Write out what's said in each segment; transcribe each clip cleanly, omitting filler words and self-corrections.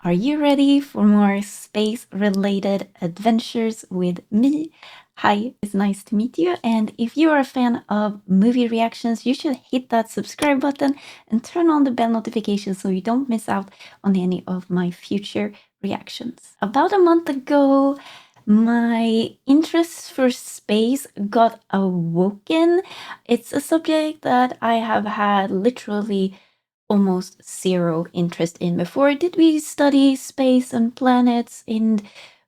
Are you ready for more space-related adventures with me? Hi, it's nice to meet you. And if you are a fan of movie reactions, you should hit that subscribe button and turn on the bell notification so you don't miss out on any of my future reactions. About a month ago, my interest for space got awoken. It's a subject that I have had literally almost zero interest in before. Did we study space and planets and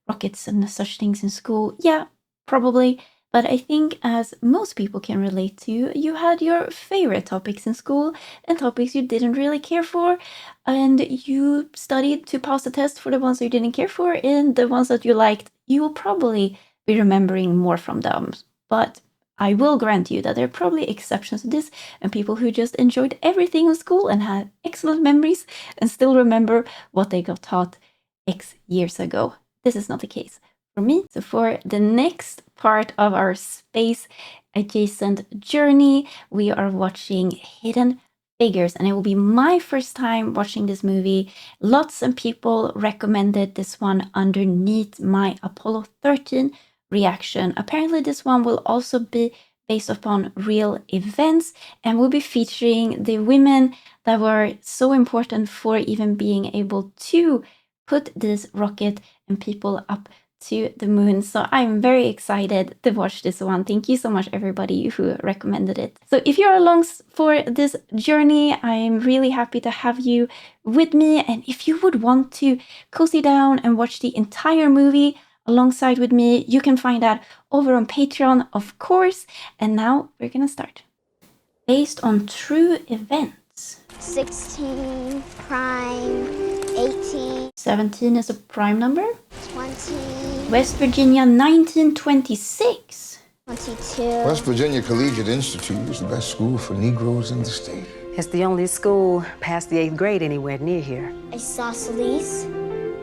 rockets and such things in school? Yeah, probably. But I think, as most people can relate to, you had your favorite topics in school and topics you didn't really care for, and you studied to pass the test for the ones you didn't care for, and the ones that you liked, you will probably be remembering more from them. But I will grant you that there are probably exceptions to this, and people who just enjoyed everything in school and had excellent memories and still remember what they got taught X years ago. This is not the case for me. So for the next part of our space adjacent journey, we are watching Hidden Figures, and it will be my first time watching this movie. Lots of people recommended this one underneath my Apollo 13 reaction. Apparently this one will also be based upon real events and will be featuring the women that were so important for even being able to put this rocket and people up to the moon. So I'm very excited to watch this one. Thank you so much, everybody who recommended it. So if you're along for this journey, I'm really happy to have you with me. And if you would want to cozy down and watch the entire movie alongside with me, you can find that over on Patreon, of course. And now we're gonna start. Based on true events. 16, prime, 18. 17 is a prime number. 20. West Virginia, 1926. 22. West Virginia Collegiate Institute is the best school for Negroes in the state. It's the only school past the 8th grade anywhere near here. Isosceles.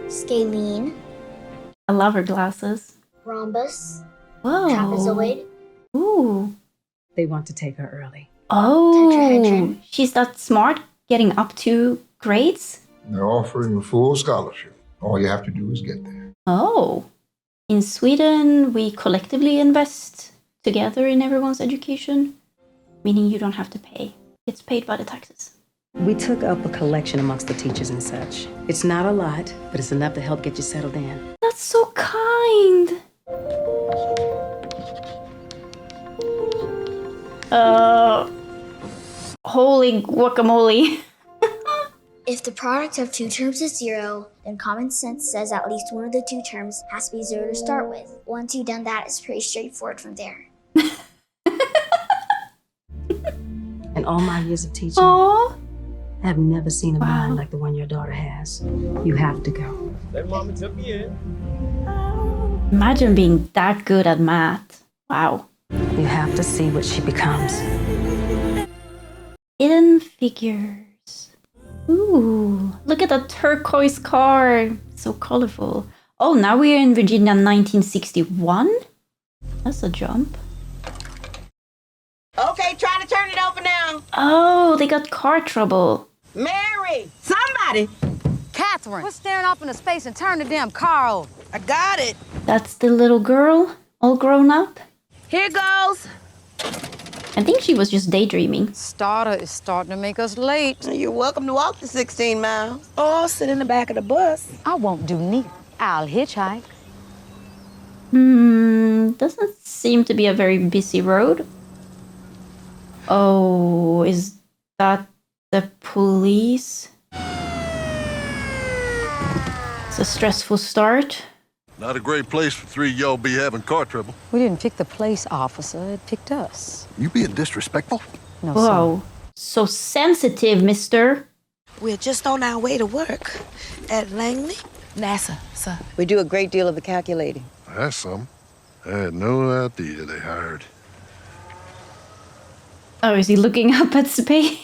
Scalene. I love her glasses. Rhombus. Whoa. Trapezoid. Ooh. They want to take her early. Oh, Tetrahedron. she's that smart, getting up to grades? They're offering a full scholarship. All you have to do is get there. Oh. In Sweden, we collectively invest together in everyone's education, meaning you don't have to pay. It's paid by the taxes. We took up a collection amongst the teachers and such. It's not a lot, but it's enough to help get you settled in. That's so kind. Holy guacamole. If the product of two terms is 0, then common sense says at least one of the two terms has to be 0 to start with. Once you've done that, it's pretty straightforward from there. In all my years of teaching, Aww. I have never seen a Wow. mind like the one your daughter has. You have to go. That mama took me in. Imagine being that good at math. Wow. You have to see what she becomes. Hidden Figures. Ooh, look at that turquoise car. So colorful. Oh, now we're in Virginia 1961? That's a jump. Okay, trying to turn it over now. Oh, they got car trouble. Mary, somebody. Catherine, quit staring off into space and turn the damn car over. I got it. That's the little girl, all grown up. Here goes. I think she was just daydreaming. Starter is starting to make us late. You're welcome to walk the 16 miles. Or sit in the back of the bus. I won't do neither. I'll hitchhike. Doesn't seem to be a very busy road. Oh, is that the police? It's a stressful start. Not a great place for three y'all be having car trouble. We didn't pick the place, officer. It picked us. You being disrespectful? No, Whoa, so sensitive, mister. We're just on our way to work at Langley. NASA, sir. We do a great deal of the calculating. That's some. I had no idea they hired. Oh, is he looking up at space?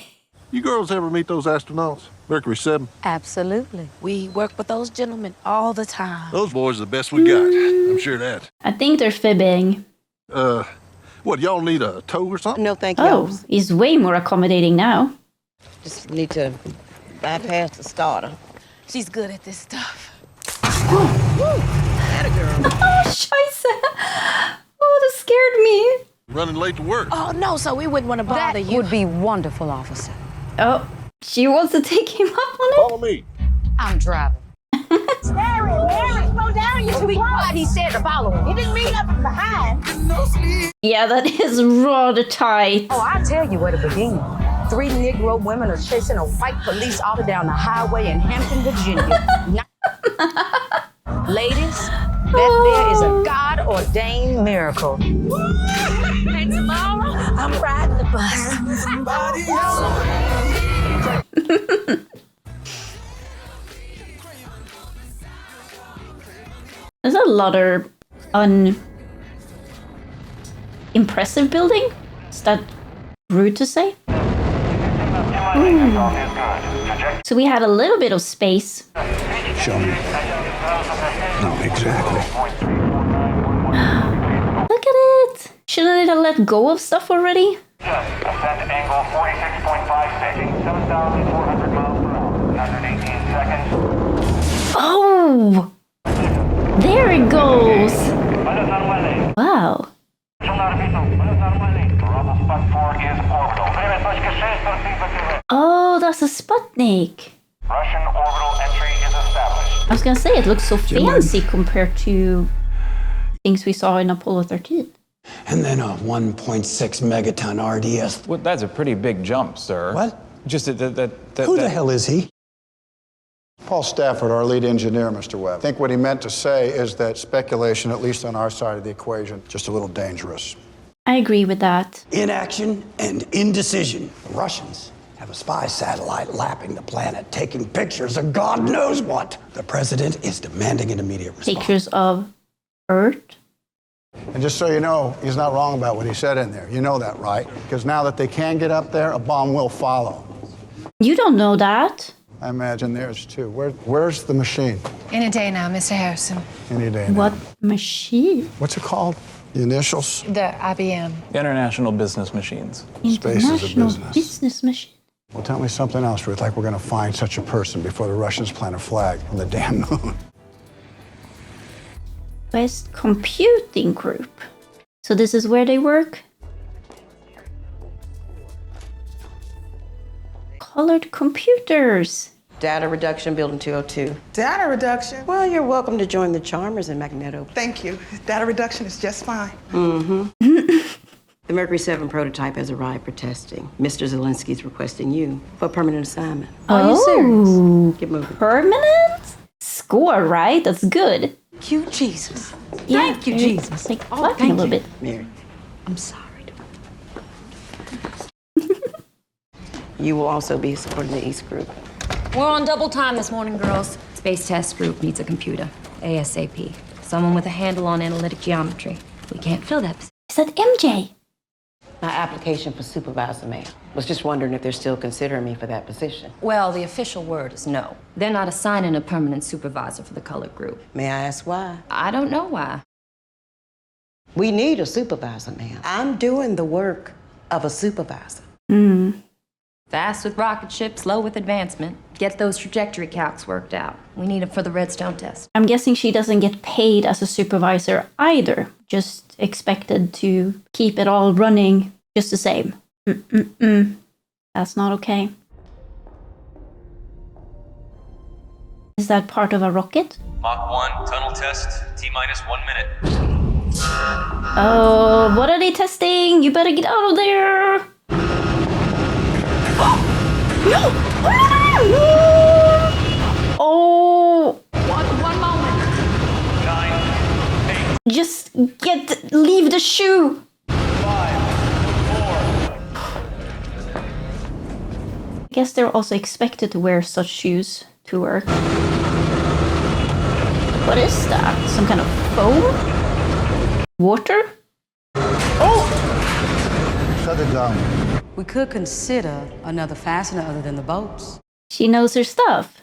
You girls ever meet those astronauts? Mercury 7? Absolutely. We work with those gentlemen all the time. Those boys are the best we got. I'm sure of that. I think they're fibbing. What, y'all need a tow or something? No, thank you. Oh, he's way more accommodating now. Just need to bypass the starter. She's good at this stuff. Oh, scheiße. Oh, that scared me. Running late to work. Oh, no, so we wouldn't want to bother That you. would be wonderful, officer. Oh, she wants to take him up on it? Follow me. I'm driving. Mary, slow down. You should be quiet. He said to follow him. He didn't mean up from behind. Yeah, that is rather tight. Oh, I'll tell you where to begin. 3 Negro women are chasing a white police officer down the highway in Hampton, Virginia. Ladies, that there is a God-ordained miracle. And tomorrow, I'm riding the bus. There's a lot of impressive building. Is that rude to say? So we had a little bit of space. Show me. Not exactly. Look at it! Shouldn't it have let go of stuff already? Ascent angle 46.56, 7,400 miles per hour, 118 seconds. Oh! There it goes! Wow. Oh, that's a Sputnik. Russian orbital entry is established. I was gonna say, it looks so fancy compared to things we saw in Apollo 13. And then a 1.6 megaton RDS. Well, that's a pretty big jump, sir. What? Just Who the hell is he? Paul Stafford, our lead engineer, Mr. Webb. I think what he meant to say is that speculation, at least on our side of the equation, just a little dangerous. I agree with that. Inaction and indecision. The Russians have a spy satellite lapping the planet, taking pictures of God knows what. The president is demanding an immediate response. Pictures of Earth. And just so you know, he's not wrong about what he said in there. You know that, right? Because now that they can get up there, a bomb will follow. You don't know that. I imagine theirs too. Where's the machine? Any day now, Mr. Harrison. Any day now. What machine? What's it called? The initials? The IBM. International Business Machines. Space is a International business. business machine. Well, tell me something else, Ruth, like we're going to find such a person before the Russians plant a flag on the damn moon. West Computing Group. So this is where they work? Colored computers. Data reduction, building 202. Data reduction? Well, you're welcome to join the Charmers in Magneto. Thank you. Data reduction is just fine. Mm-hmm. The Mercury 7 prototype has arrived for testing. Mr. Zelensky's requesting you for a permanent assignment. Are you serious? Get moving. Permanent? Score, right? That's good. Cute Jesus. Yeah, Thank you, Jesus. Like flapping a little bit. Mary, I'm sorry. You will also be supporting the East Group. We're on double time this morning, girls. Space Test Group needs a computer. ASAP. Someone with a handle on analytic geometry. We can't fill that position. Is that MJ? My application for supervisor, ma'am. Was just wondering if they're still considering me for that position. Well, the official word is no. They're not assigning a permanent supervisor for the colored group. May I ask why? I don't know why. We need a supervisor, ma'am. I'm doing the work of a supervisor. Fast with rocket ship, slow with advancement. Get those trajectory calcs worked out. We need them for the Redstone test. I'm guessing she doesn't get paid as a supervisor either. Just expected to keep it all running just the same. That's not okay. Is that part of a rocket? Mach 1, tunnel test, T-minus 1 minute. Oh, what are they testing? You better get out of there! No! Oh! One moment. 9, 8. Just leave the shoe! 5, 4. I guess they're also expected to wear such shoes to work. What is that? Some kind of foam? Water? Oh! Shut it down. We could consider another fastener other than the boats. She knows her stuff.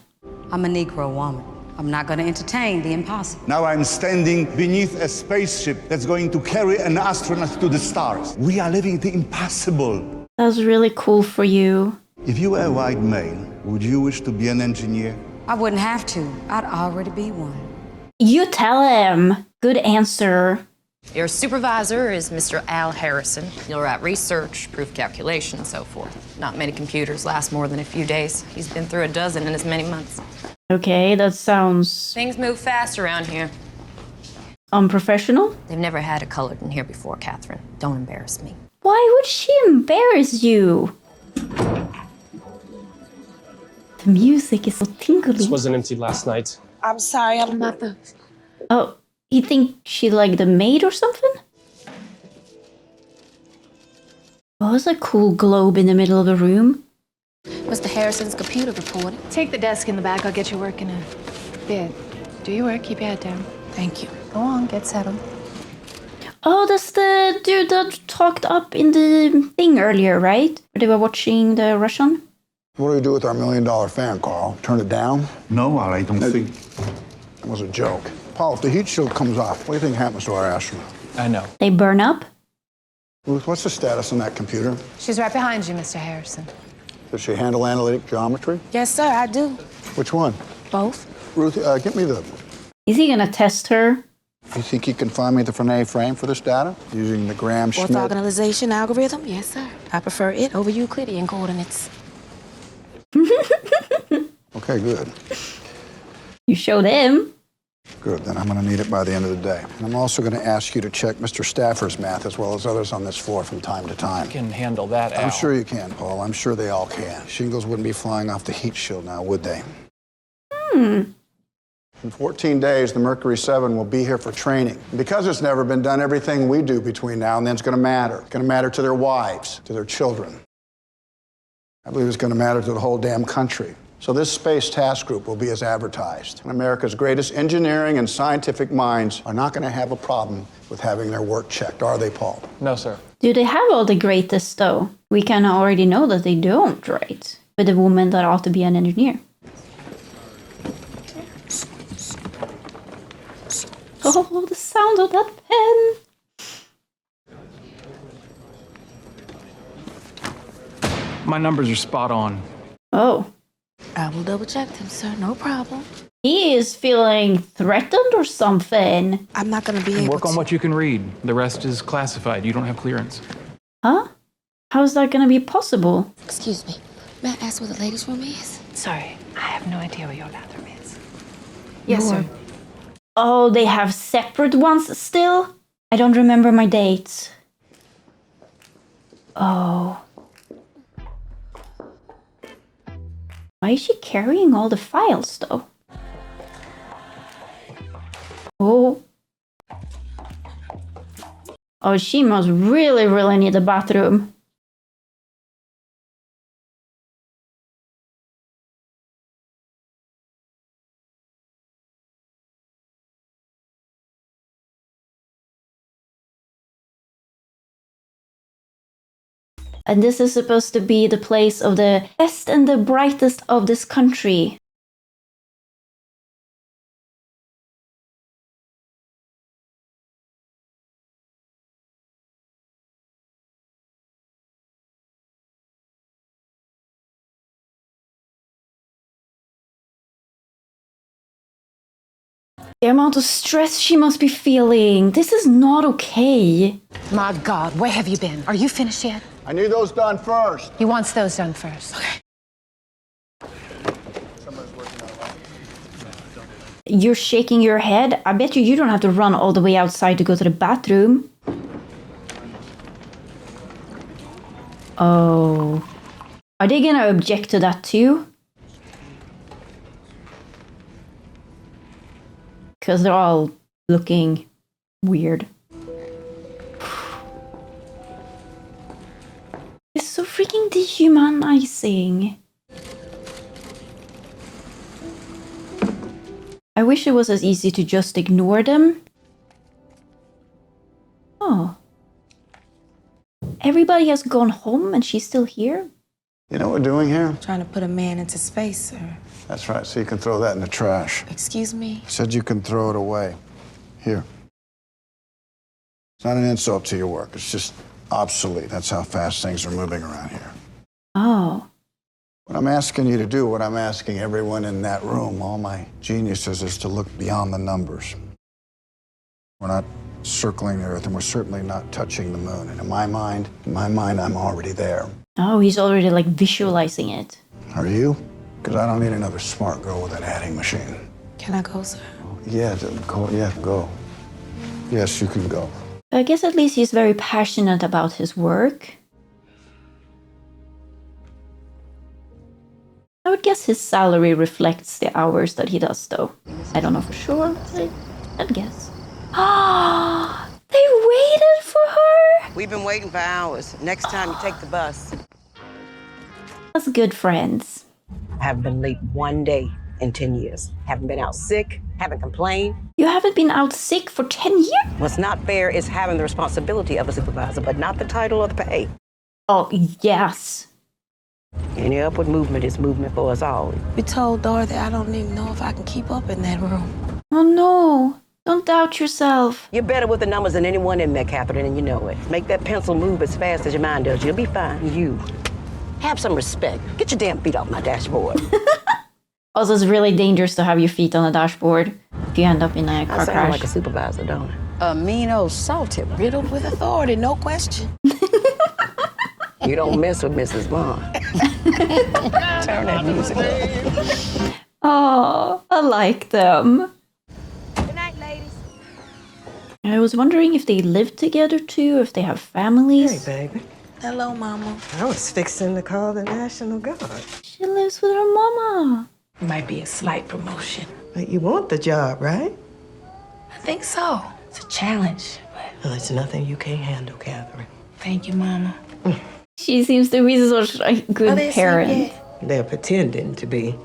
I'm a Negro woman. I'm not going to entertain the impossible. Now I'm standing beneath a spaceship that's going to carry an astronaut to the stars. We are living the impossible. That was really cool for you. If you were a white male, would you wish to be an engineer? I wouldn't have to. I'd already be one. You tell him. Good answer. Your supervisor is Mr. Al Harrison. He'll write research, proof calculation, and so forth. Not many computers last more than a few days. He's been through a dozen in as many months. Okay, that sounds Things move fast around here. unprofessional. They've never had a colored in here before, Catherine. Don't embarrass me. Why would she embarrass you? The music is so tingly. This wasn't empty last night. I'm sorry, I'm not the... Oh, you think she like the maid or something? Oh, there's a cool globe in the middle of the room. Mr. Harrison's computer reported. Take the desk in the back. I'll get you work in a bit. Do your work. Keep your head down. Thank you. Go on. Get settled. Oh, that's the dude that talked up in the thing earlier, right? Where they were watching the Russian? What do we do with our $1 million fan, Carl? Turn it down? No, I don't think. It was a joke. Paul, if the heat shield comes off, what do you think happens to our astronaut? I know. They burn up? Ruth, what's the status on that computer? She's right behind you, Mr. Harrison. Does she handle analytic geometry? Yes, sir, I do. Which one? Both. Ruth, get me the... Is he gonna test her? You think you can find me the Fernet frame for this data? Using the Graham-Schmidt... Orthogonalization algorithm? Yes, sir. I prefer it over Euclidean coordinates. Okay, good. You showed him. Good, then I'm going to need it by the end of the day. And I'm also going to ask you to check Mr. Stafford's math as well as others on this floor from time to time. I can handle that, Al. I'm sure you can, Paul. I'm sure they all can. Shingles wouldn't be flying off the heat shield now, would they? In 14 days, the Mercury 7 will be here for training. And because it's never been done, everything we do between now and then is going to matter. It's going to matter to their wives, to their children. I believe it's going to matter to the whole damn country. So this space task group will be as advertised. And America's greatest engineering and scientific minds are not going to have a problem with having their work checked, are they, Paul? No, sir. Do they have all the greatest, though? We kind of already know that they don't, right? With a woman that ought to be an engineer. Oh, the sound of that pen! My numbers are spot on. Oh. I will double check them, sir. No problem. He is feeling threatened or something. I'm not going to be able Work on what you can read. The rest is classified. You don't have clearance. Huh? How's that gonna be possible? Excuse me. May I ask where the ladies' room is? Sorry, I have no idea where your bathroom is. Yes, sir. Oh, they have separate ones still? I don't remember my dates. Oh. Why is she carrying all the files, though? Oh. Oh, she must really, really need a bathroom. And this is supposed to be the place of the best and the brightest of this country. The amount of stress she must be feeling. This is not okay. My God, where have you been? Are you finished yet? I need those done first. He wants those done first. Okay. You're shaking your head. I bet you don't have to run all the way outside to go to the bathroom. Oh. Are they gonna object to that too? Because they're all looking weird. It's so freaking dehumanizing. I wish it was as easy to just ignore them. Oh. Everybody has gone home and she's still here? You know what we're doing here? Trying to put a man into space, sir. That's right, so you can throw that in the trash. Excuse me? I said you can throw it away. Here. It's not an insult to your work, it's just obsolete. That's how fast things are moving around here. Oh. What I'm asking you to do, what I'm asking everyone in that room, all my geniuses, is to look beyond the numbers. We're not circling the Earth, and we're certainly not touching the moon. And in my mind, I'm already there. Oh, he's already like visualizing it. Are you? Because I don't need another smart girl with an adding machine. Can I go, sir? Yeah, go. Yeah, go. Yes, you can go. I guess at least he's very passionate about his work. I would guess his salary reflects the hours that he does, though. I don't know for sure, but I'd guess. Ah, they waited for her? We've been waiting for hours. Next time you take the bus. That's good friends. I haven't been late one day in 10 years. Haven't been out sick, haven't complained. You haven't been out sick for 10 years? What's not fair is having the responsibility of a supervisor, but not the title or the pay. Oh, yes. Any upward movement is movement for us all. We told Dorothy I don't even know if I can keep up in that room. Oh, no. Don't doubt yourself. You're better with the numbers than anyone in there, Catherine, and you know it. Make that pencil move as fast as your mind does. You'll be fine. You. Have some respect. Get your damn feet off my dashboard. Also, it's really dangerous to have your feet on the dashboard if you end up in a car I sound crash. like a supervisor, don't I? A mean old salted, riddled with authority, no question. You don't mess with Mrs. Vaughn. Turn that music up. Oh, I like them. Good night, ladies. I was wondering if they live together too, if they have families. Hey, baby. Hello, Mama. I was fixing to call the National Guard. She lives with her mama. Might be a slight promotion. But you want the job, right? I think so. It's a challenge, but Well, it's nothing you can't handle, Catherine. thank you, Mama. She seems to be such a good they parent. asleep They're pretending to be.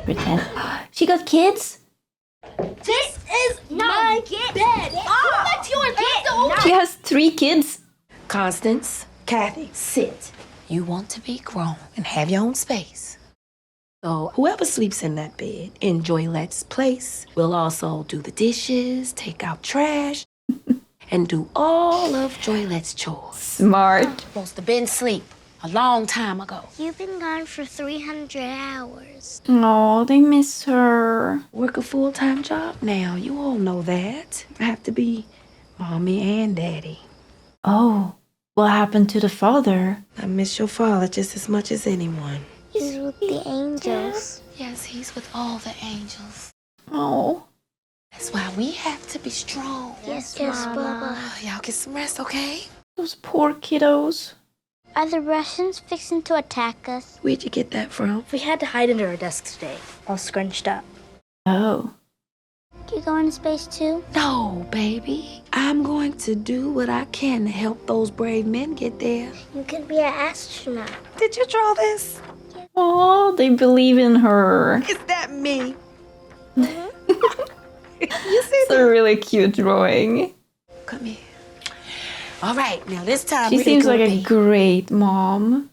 Pretend. She got kids? This is my bed. That's your bed. She has 3 kids? Constance, Kathy, sit. You want to be grown and have your own space. So whoever sleeps in that bed in Joylette's place will also do the dishes, take out trash, and do all of Joylette's chores. Smart. Supposed to been asleep a long time ago. You've been gone for 300 hours. Oh, they miss her. Work a full-time job now. You all know that. I have to be mommy and daddy. Oh, what happened to the father? I miss your father just as much as anyone. He's with the angels. Yes, he's with all the angels. Oh. That's why we have to be strong. Yes, Mama. Y'all get some rest, okay? Those poor kiddos. Are the Russians fixing to attack us? Where'd you get that from? We had to hide under our desks today, all scrunched up. Oh. Do you go into space too? No, baby. I'm going to do what I can to help those brave men get there. You can be an astronaut. Did you draw this? Oh, they believe in her. Is that me? It's a really cute drawing. Come here. All right, now this time She really seems like gonna a be- great mom.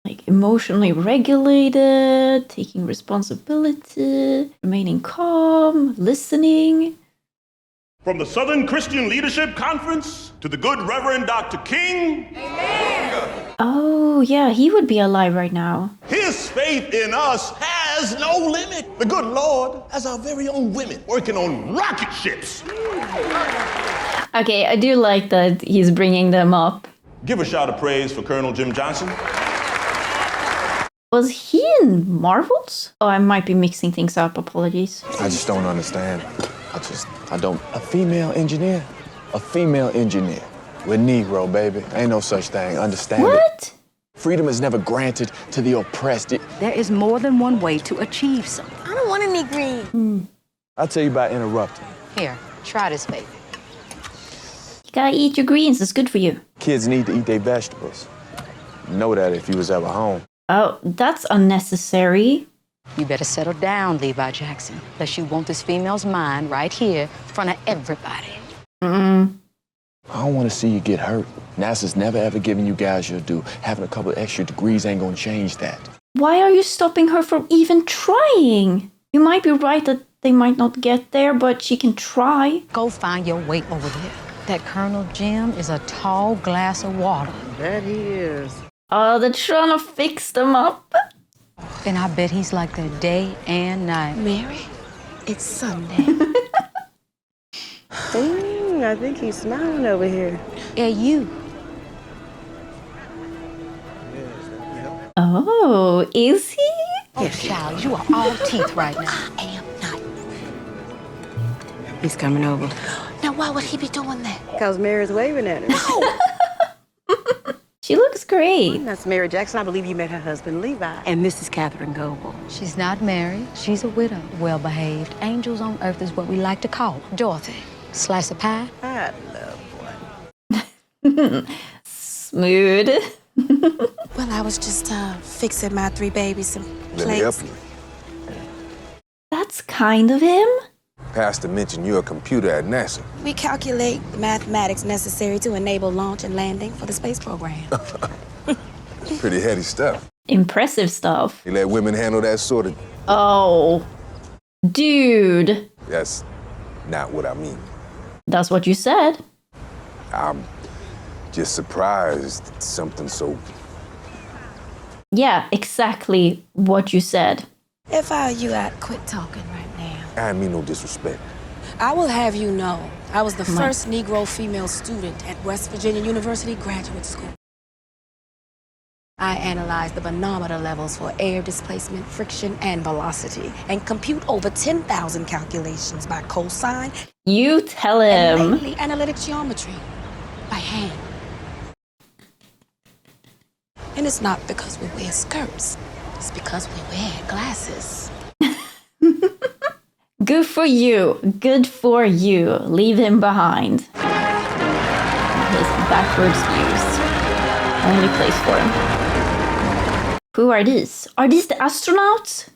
Like emotionally regulated, taking responsibility, remaining calm, listening. From the Southern Christian Leadership Conference to the good Reverend Dr. King. Oh, yeah, he would be alive right now. His faith in us has no limit. The good Lord has our very own women working on rocket ships. Okay, I do like that he's bringing them up. Give a shout of praise for Colonel Jim Johnson. Was he in Marvels? Oh, I might be mixing things up. Apologies. I just don't understand. I don't. A female engineer? A female engineer. We're Negro, baby. Ain't no such thing. Understand it. What? Freedom is never granted to the oppressed. There is more than one way to achieve something. I don't want any green. I'll tell you about interrupting. Here, try this, baby. You gotta eat your greens. It's good for you. Kids need to eat their vegetables. You know that if you was ever home. Oh, that's unnecessary. You better settle down, Levi Jackson, unless you want this female's mind right here in front of everybody. Mm. I don't want to see you get hurt. NASA's never ever given you guys your due. Having a couple extra degrees ain't gonna change that. Why are you stopping her from even trying? You might be right that they might not get there, but she can try. Go find your way over there. That Colonel Jim is a tall glass of water. That he is. Oh, they're trying to fix them up. And I bet he's like that day and night. Mary, it's Sunday. I think he's smiling over here. Yeah, you. Oh, is he? Oh, child, you are all teeth right now. I am not. He's coming over. Now, why would he be doing that? Because Mary's waving at him. She looks great. That's Mary Jackson. I believe you met her husband, Levi. And this is Catherine Goble. She's not married. She's a widow. Well-behaved. Angels on earth is what we like to call her. Dorothy. Slice of pie? I love one. Smooth. Well, I was just fixing my 3 babies some Let me help plates. you. That's kind of him. Pastor mentioned you're a computer at NASA. We calculate the mathematics necessary to enable launch and landing for the space program. It's pretty heady stuff. Impressive stuff. You let women handle that sort of... Oh, dude. That's not what I mean. That's what you said. I'm just surprised it's something so... Yeah, exactly what you said. If I were you, I'd quit talking right now. I mean no disrespect. I will have you know, I was the first Negro female student at West Virginia University Graduate School. I analyze the manometer levels for air displacement, friction, and velocity, and compute over 10,000 calculations by cosine. You tell And him. lately, analytic geometry by hand. And it's not because we wear skirts. It's because we wear glasses. Good for you. Good for you. Leave him behind. His backwards views. Only place for him. Who are these? Are these the astronauts?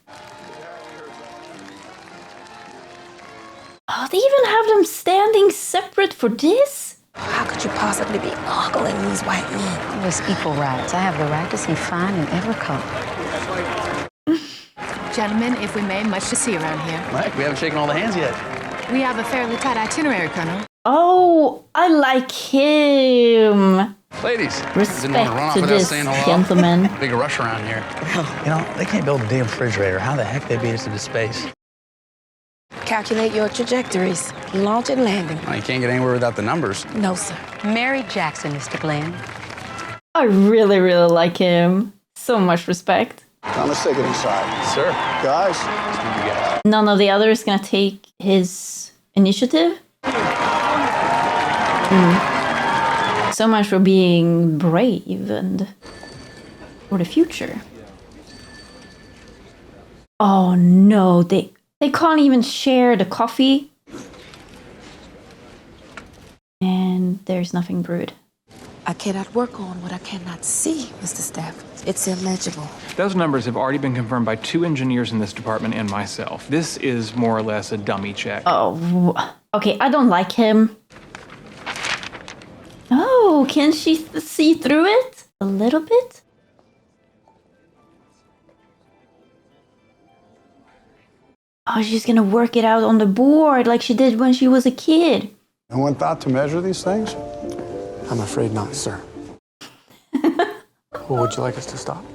Oh, they even have them standing separate for this? How could you possibly be ogling these white men? It was equal rights. I have the right to see fine in every color. Gentlemen, if we may, much to see around here. Mike, we haven't shaken all the hands yet. We have a fairly tight itinerary, Colonel. Oh, I like him. Ladies, didn't want to run Respect off to without this, saying hello. gentlemen. Big rush around here. You know, they can't build a damn refrigerator. How the heck they beat us into space? Calculate your trajectories, launch and landing. Well, you can't get anywhere without the numbers. No, sir. Mary Jackson, Mr. Glenn. I really, really like him. So much respect. Now let's take it inside. Sir. Guys. None of the others gonna take his initiative? So much for being brave and for the future. Oh no, they can't even share the coffee. And there's nothing brewed. I cannot work on what I cannot see, Mr. Stafford. It's illegible. Those numbers have already been confirmed by 2 engineers in this department and myself. This is more or less a dummy check. Oh, okay, I don't like him. Oh, can she see through it? A little bit? Oh, she's gonna work it out on the board like she did when she was a kid. No one thought to measure these things? I'm afraid not, sir. Well, would you like us to stop?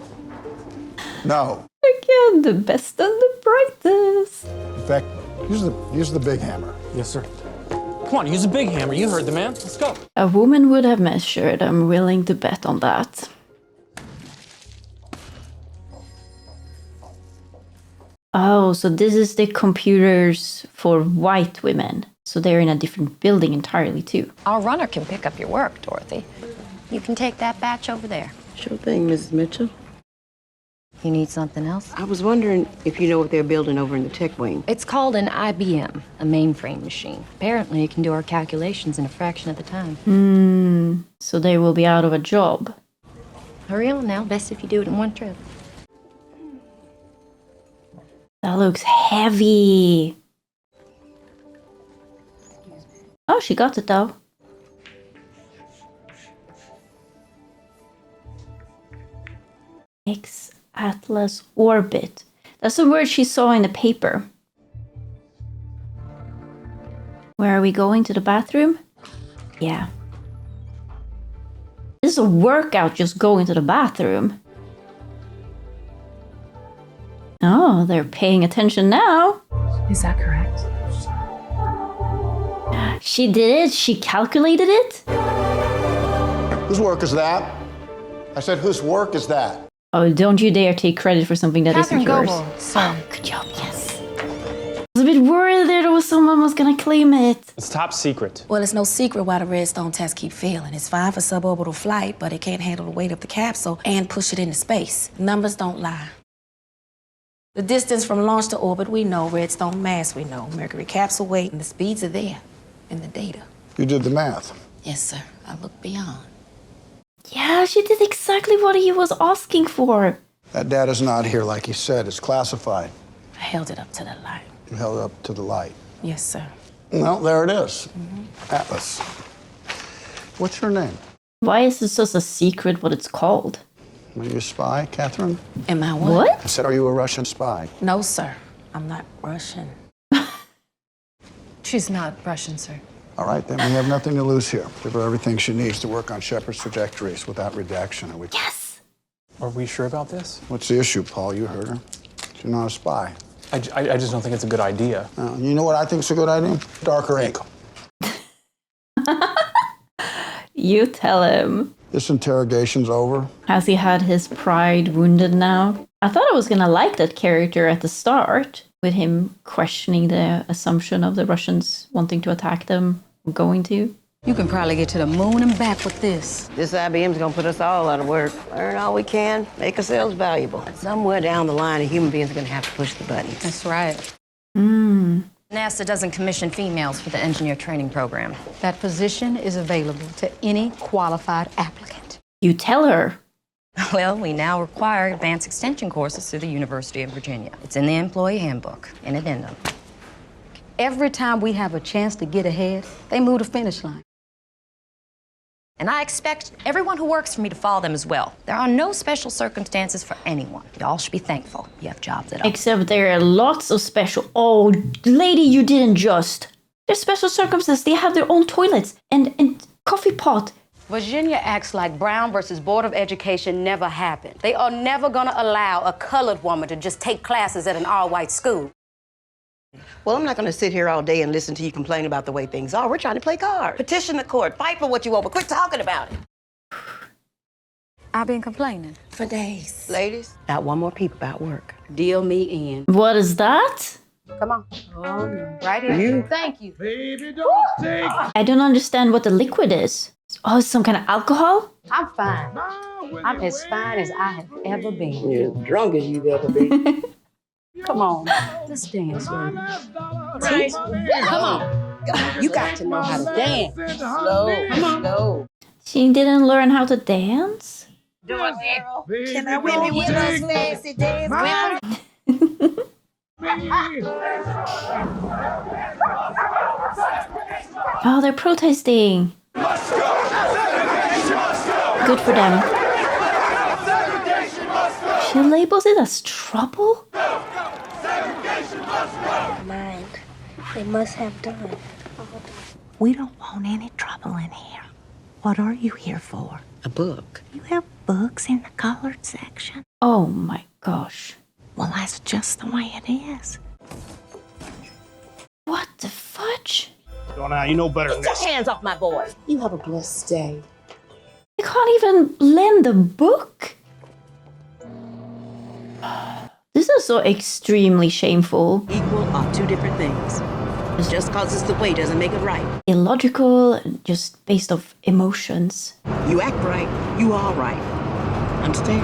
No. Again, the best and the brightest. In fact, use the big hammer. Yes, sir. Come on, use a big hammer. You heard the man. Let's go. A woman would have measured. I'm willing to bet on that. Oh, so this is the computers for white women. So they're in a different building entirely, too. Our runner can pick up your work, Dorothy. You can take that batch over there. Sure thing, Mrs. Mitchell. You need something else? I was wondering if you know what they're building over in the tech wing. It's called an IBM, a mainframe machine. Apparently, it can do our calculations in a fraction of the time. So they will be out of a job. Hurry on now. Best if you do it in one trip. That looks heavy. Oh, she got it though. X-Atlas orbit. That's the word she saw in the paper. Where are we going? To the bathroom? Yeah. This is a workout just going to the bathroom. Oh, they're paying attention now. Is that correct? She did it? She calculated it? Whose work is that? I said, whose work is that? Oh, don't you dare take credit for something that Catherine isn't yours. Goebel, sir. Good job, yes. I was a bit worried that someone was gonna claim it. It's top secret. Well, it's no secret why the redstone tests keep failing. It's fine for suborbital flight, but it can't handle the weight of the capsule and push it into space. Numbers don't lie. The distance from launch to orbit, we know. Redstone mass, we know. Mercury capsule weight, and the speeds are there in the data. You did the math. Yes, sir. I look beyond. Yeah, she did exactly what he was asking for. That data's not here, like you said. It's classified. I held it up to the light. You held it up to the light. Yes, sir. Well, there it is. Atlas. What's your name? Why is it such a secret what it's called? Are you a spy, Catherine? Am I what? I said, are you a Russian spy? No, sir. I'm not Russian. She's not Russian, sir. All right, then we have nothing to lose here. Give her everything she needs to work on Shepard's trajectories without redaction. Are we... Yes! Are we sure about this? What's the issue, Paul? You heard her. She's not a spy. I just don't think it's a good idea. You know what I think's a good idea? Darker ink. You tell him. This interrogation's over. Has he had his pride wounded now? I thought I was gonna like that character at the start, with him questioning the assumption of the Russians wanting to attack them, going to. You can probably get to the moon and back with this. This IBM's gonna put us all out of work. Learn all we can, make ourselves valuable. Somewhere down the line, a human being's gonna have to push the buttons. That's right. NASA doesn't commission females for the engineer training program. That position is available to any qualified applicant. You tell her. Well, we now require advanced extension courses through the University of Virginia. It's in the employee handbook, an addendum. Every time we have a chance to get ahead, they move the finish line. And I expect everyone who works for me to follow them as well. There are no special circumstances for anyone. Y'all should be thankful you have jobs at all. Except there are lots of special... Oh, lady, you didn't just. There's special circumstances. They have their own toilets and coffee pot. Virginia acts like Brown versus Board of Education never happened. They are never gonna allow a colored woman to just take classes at an all-white school. Well, I'm not gonna sit here all day and listen to you complain about the way things are. We're trying to play cards. Petition the court, fight for what you want, but quit talking about it. I've been complaining. For days. Ladies, got one more peep about work. Deal me in. What is that? Come on. Oh, no. Right here. You. Thank you. Baby, don't take. I don't understand what the liquid is. Oh, it's some kind of alcohol? I'm fine. I'm as fine as I have ever been. You're as drunk as you've ever been. Come on. Let's dance, baby. Right. Come on. You got to know how to dance. Slow. Come on. Slow. She didn't learn how to dance? Do it, girl. Can I win with those fancy dance? Oh, they're protesting. Good for them. She labels it as trouble? Mind. They must have done. We don't want any trouble in here. What are you here for? A book. You have books in the colored section. Oh my gosh. Well, that's just the way it is. What the fudge? Go now, you know better than Get this. your hands off my boy. You have a blessed day. You can't even lend a book? This is so extremely shameful. Equal are two different things. Just cause it's the way doesn't make it right. Illogical, just based off emotions. You act right, you are right. Understand?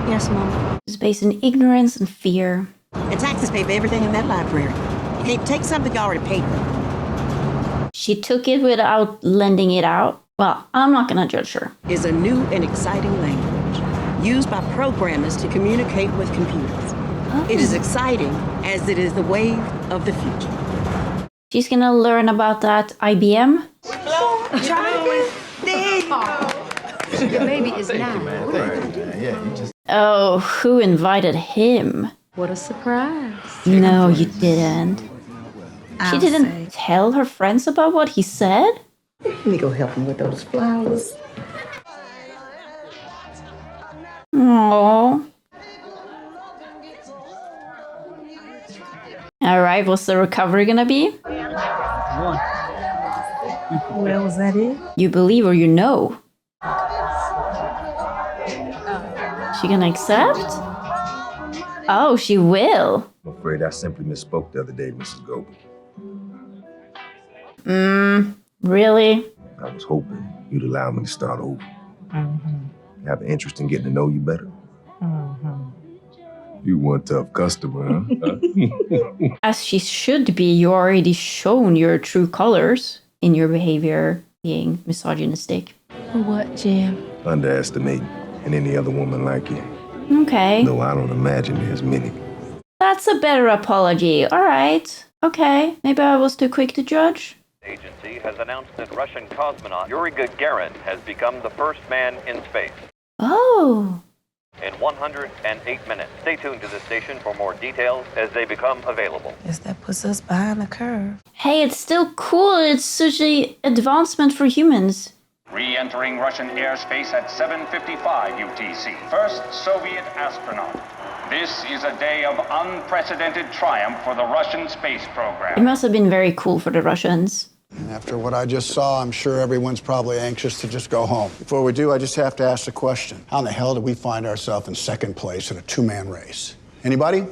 Yes, Mom. It's based in ignorance and fear. And taxes pay for everything in that library. You can't take something you already paid for. She took it without lending it out. Well, I'm not gonna judge her. Is a new and exciting language used by programmers to communicate with computers. Oh. It is exciting as it is the wave of the future. She's gonna learn about that IBM. Your baby is now. Oh, who invited him? What a surprise. No, you didn't. She didn't tell her friends about what he said? Let me go help him with those flowers. Aww. Alright, what's the recovery gonna be? Well, was that it? You believe or you know? She gonna accept? Oh, she will. I'm afraid I simply misspoke the other day, Mrs. Goble. Really? I was hoping you'd allow me to start over. Mm-hmm. I have an interest in getting to know you better. Mm-hmm. You one tough customer, huh? As she should be, you already shown your true colors in your behavior being misogynistic. What, Jim? Underestimating and any other woman like you. Okay. No, I don't imagine there's many. That's a better apology. Alright. Okay. Maybe I was too quick to judge. Agency has announced that Russian cosmonaut Yuri Gagarin has become the first man in space. Oh. In 108 minutes. Stay tuned to this station for more details as they become available. Yes, that puts us behind the curve. Hey, it's still cool. It's such an advancement for humans. Re-entering Russian airspace at 7:55 UTC. First Soviet astronaut. This is a day of unprecedented triumph for the Russian space It program. must have been very cool for the Russians. And after what I just saw, I'm sure everyone's probably anxious to just go home. Before we do, I just have to ask the question. How in the hell did we find ourselves in second place in a two-man race? Anybody?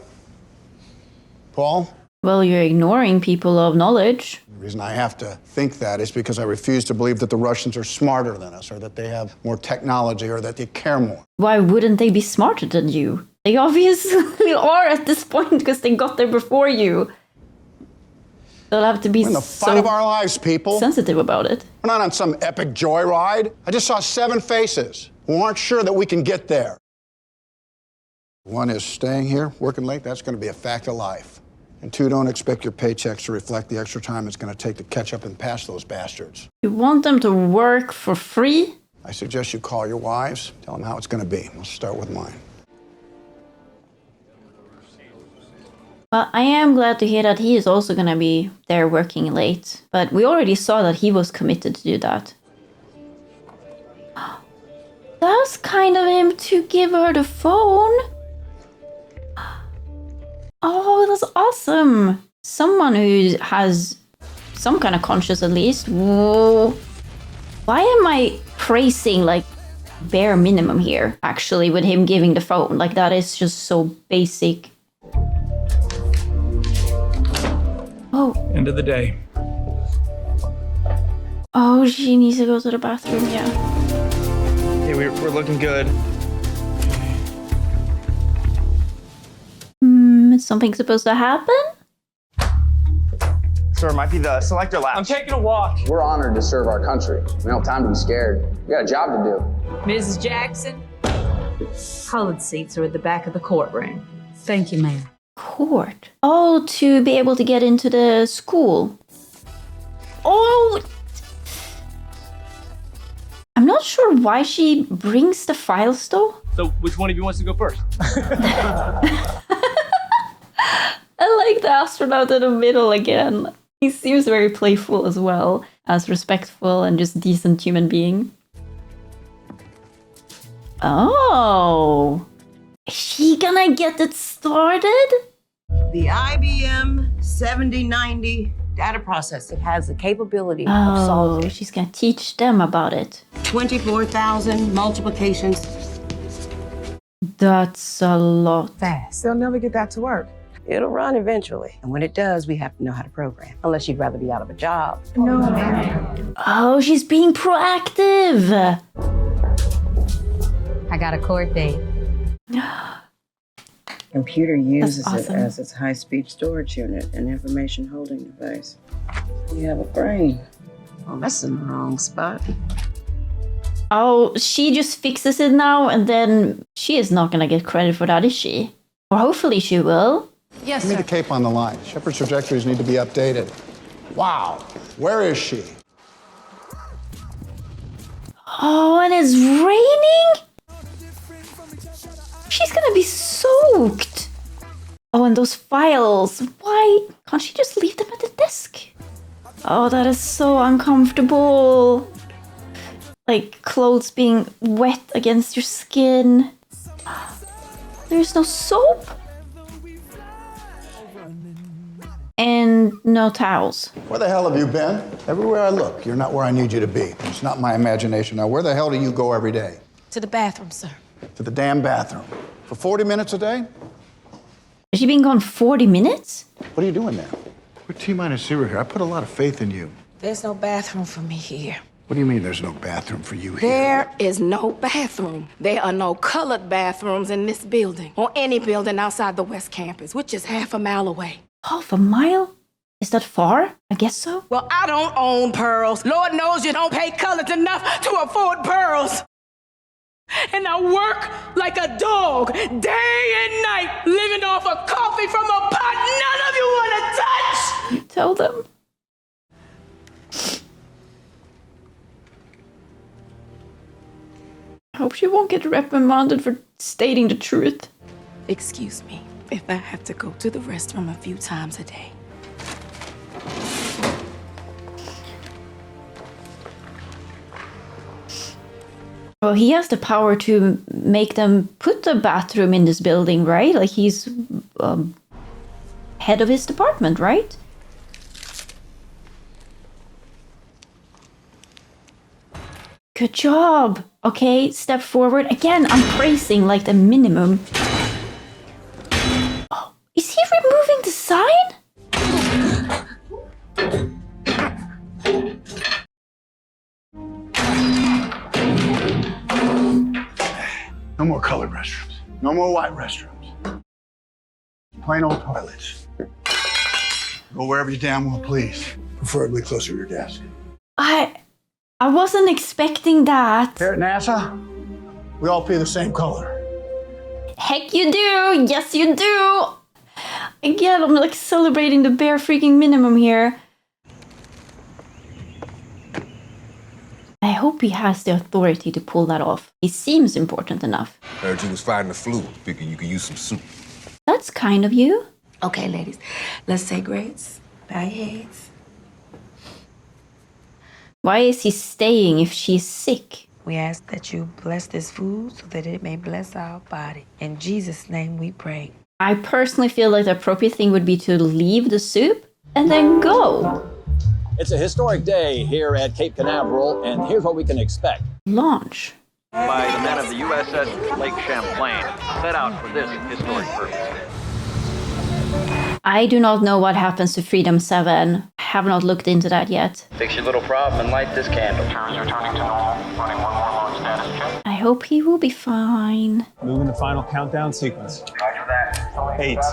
Paul? Well, you're ignoring people of knowledge. The reason I have to think that is because I refuse to believe that the Russians are smarter than us, or that they have more technology, or that they care more. Why wouldn't they be smarter than you? They obviously are at this point because they got there before you. They'll have to be We're in the fight of our lives, people. sensitive about it. We're not on some epic joyride. I just saw 7 faces who aren't sure that we can get there. One is staying here, working late. That's going to be a fact of life. And 2, don't expect your paychecks to reflect the extra time it's going to take to catch up and pass those bastards. You want them to work for free? I suggest you call your wives, tell them how it's going to be. Let's start with mine. Well, I am glad to hear that he is also going to be there working late. But we already saw that he was committed to do that. That was kind of him to give her the phone. Oh, that's awesome. Someone who has some kind of conscience at least. Whoa. Why am I praising like bare minimum here, actually, with him giving the phone? Like that is just so basic. Oh. End of the day. Oh, she needs to go to the bathroom, yeah. Hey, we're looking good. Is something supposed to happen? Sir, it might be the selector lab. I'm taking a walk. We're honored to serve our country. We don't have time to be scared. We got a job to do. Mrs. Jackson, colored seats are at the back of the courtroom. Thank you, ma'am. Court. Oh, to be able to get into the school. Oh! I'm not sure why she brings the files though. So, which one of you wants to go first? I like the astronaut in the middle again. He seems very playful as well as respectful and just decent human being. Oh. Is she gonna get it started? The IBM 7090 data processor has the capability of Oh, solving she's gonna teach them about it. 24,000 multiplications. That's a lot. Fast. They'll never get that to work. It'll run eventually. And when it does, we have to know how to program. Unless you'd rather be out of a job. No, ma'am. Oh, she's being proactive. I got a court date. Computer uses awesome. it as its high-speed storage unit and information holding device. You have a brain. Well, that's in the wrong spot. Oh, she just fixes it now and then she is not gonna get credit for that, is she? Or hopefully she will. Yes, Give me sir. the cape on the line. Shepard's trajectories need to be updated. Wow. Where is she? Oh, and it's raining? She's gonna be soaked. Oh, and those files. Why can't she just leave them at the desk? Oh, that is so uncomfortable. Like clothes being wet against your skin. There's no soap. And no towels. Where the hell have you been? Everywhere I look, you're not where I need you to be. It's not my imagination. Now, where the hell do you go every day? To the bathroom, sir. To the damn bathroom. For 40 minutes a day? Has she been gone 40 minutes? What are you doing there? We're T-minus 0 here. I put a lot of faith in you. There's no bathroom for me here. What do you mean there's no bathroom for you here? There is no bathroom. There are no colored bathrooms in this building or any building outside the West Campus, which is half a mile away. Half a mile? Is that far? I guess so. Well, I don't own pearls. Lord knows you don't pay colored enough to afford pearls. And I work like a dog, day and night, living off of coffee from a pot none of you want to touch. You tell them. I hope she won't get reprimanded for stating the truth. Excuse me if I have to go to the restroom a few times a day. Well, he has the power to make them put the bathroom in this building, right? Like he's head of his department, right? Good job. Okay, step forward. Again, I'm praising like the minimum. Oh, is he removing the sign? No more colored restrooms. No more white restrooms. Plain old toilets. Go wherever you damn well please. Preferably closer to your desk. I wasn't expecting that. Here at NASA, we all pee the same color. Heck you do! Yes you do! Again, I'm like celebrating the bare freaking minimum here. I hope he has the authority to pull that off. He seems important enough. Heard you was fighting the flu. Figured you could use some soup. That's kind of you. Okay, ladies, let's say grace. Bow your heads. Why is he staying if she's sick? We ask that you bless this food so that it may bless our body. In Jesus' name we pray. I personally feel like the appropriate thing would be to leave the soup and then go. It's a historic day here at Cape Canaveral, and here's what we can expect. Launch. By the men of the USS Lake Champlain, set out for this historic purpose. I do not know what happens to Freedom 7. I have not looked into that yet. Fix your little problem and light this candle. Turns returning to normal. Running one more launch status check. I hope he will be fine. Moving the final countdown sequence. Roger that. 8,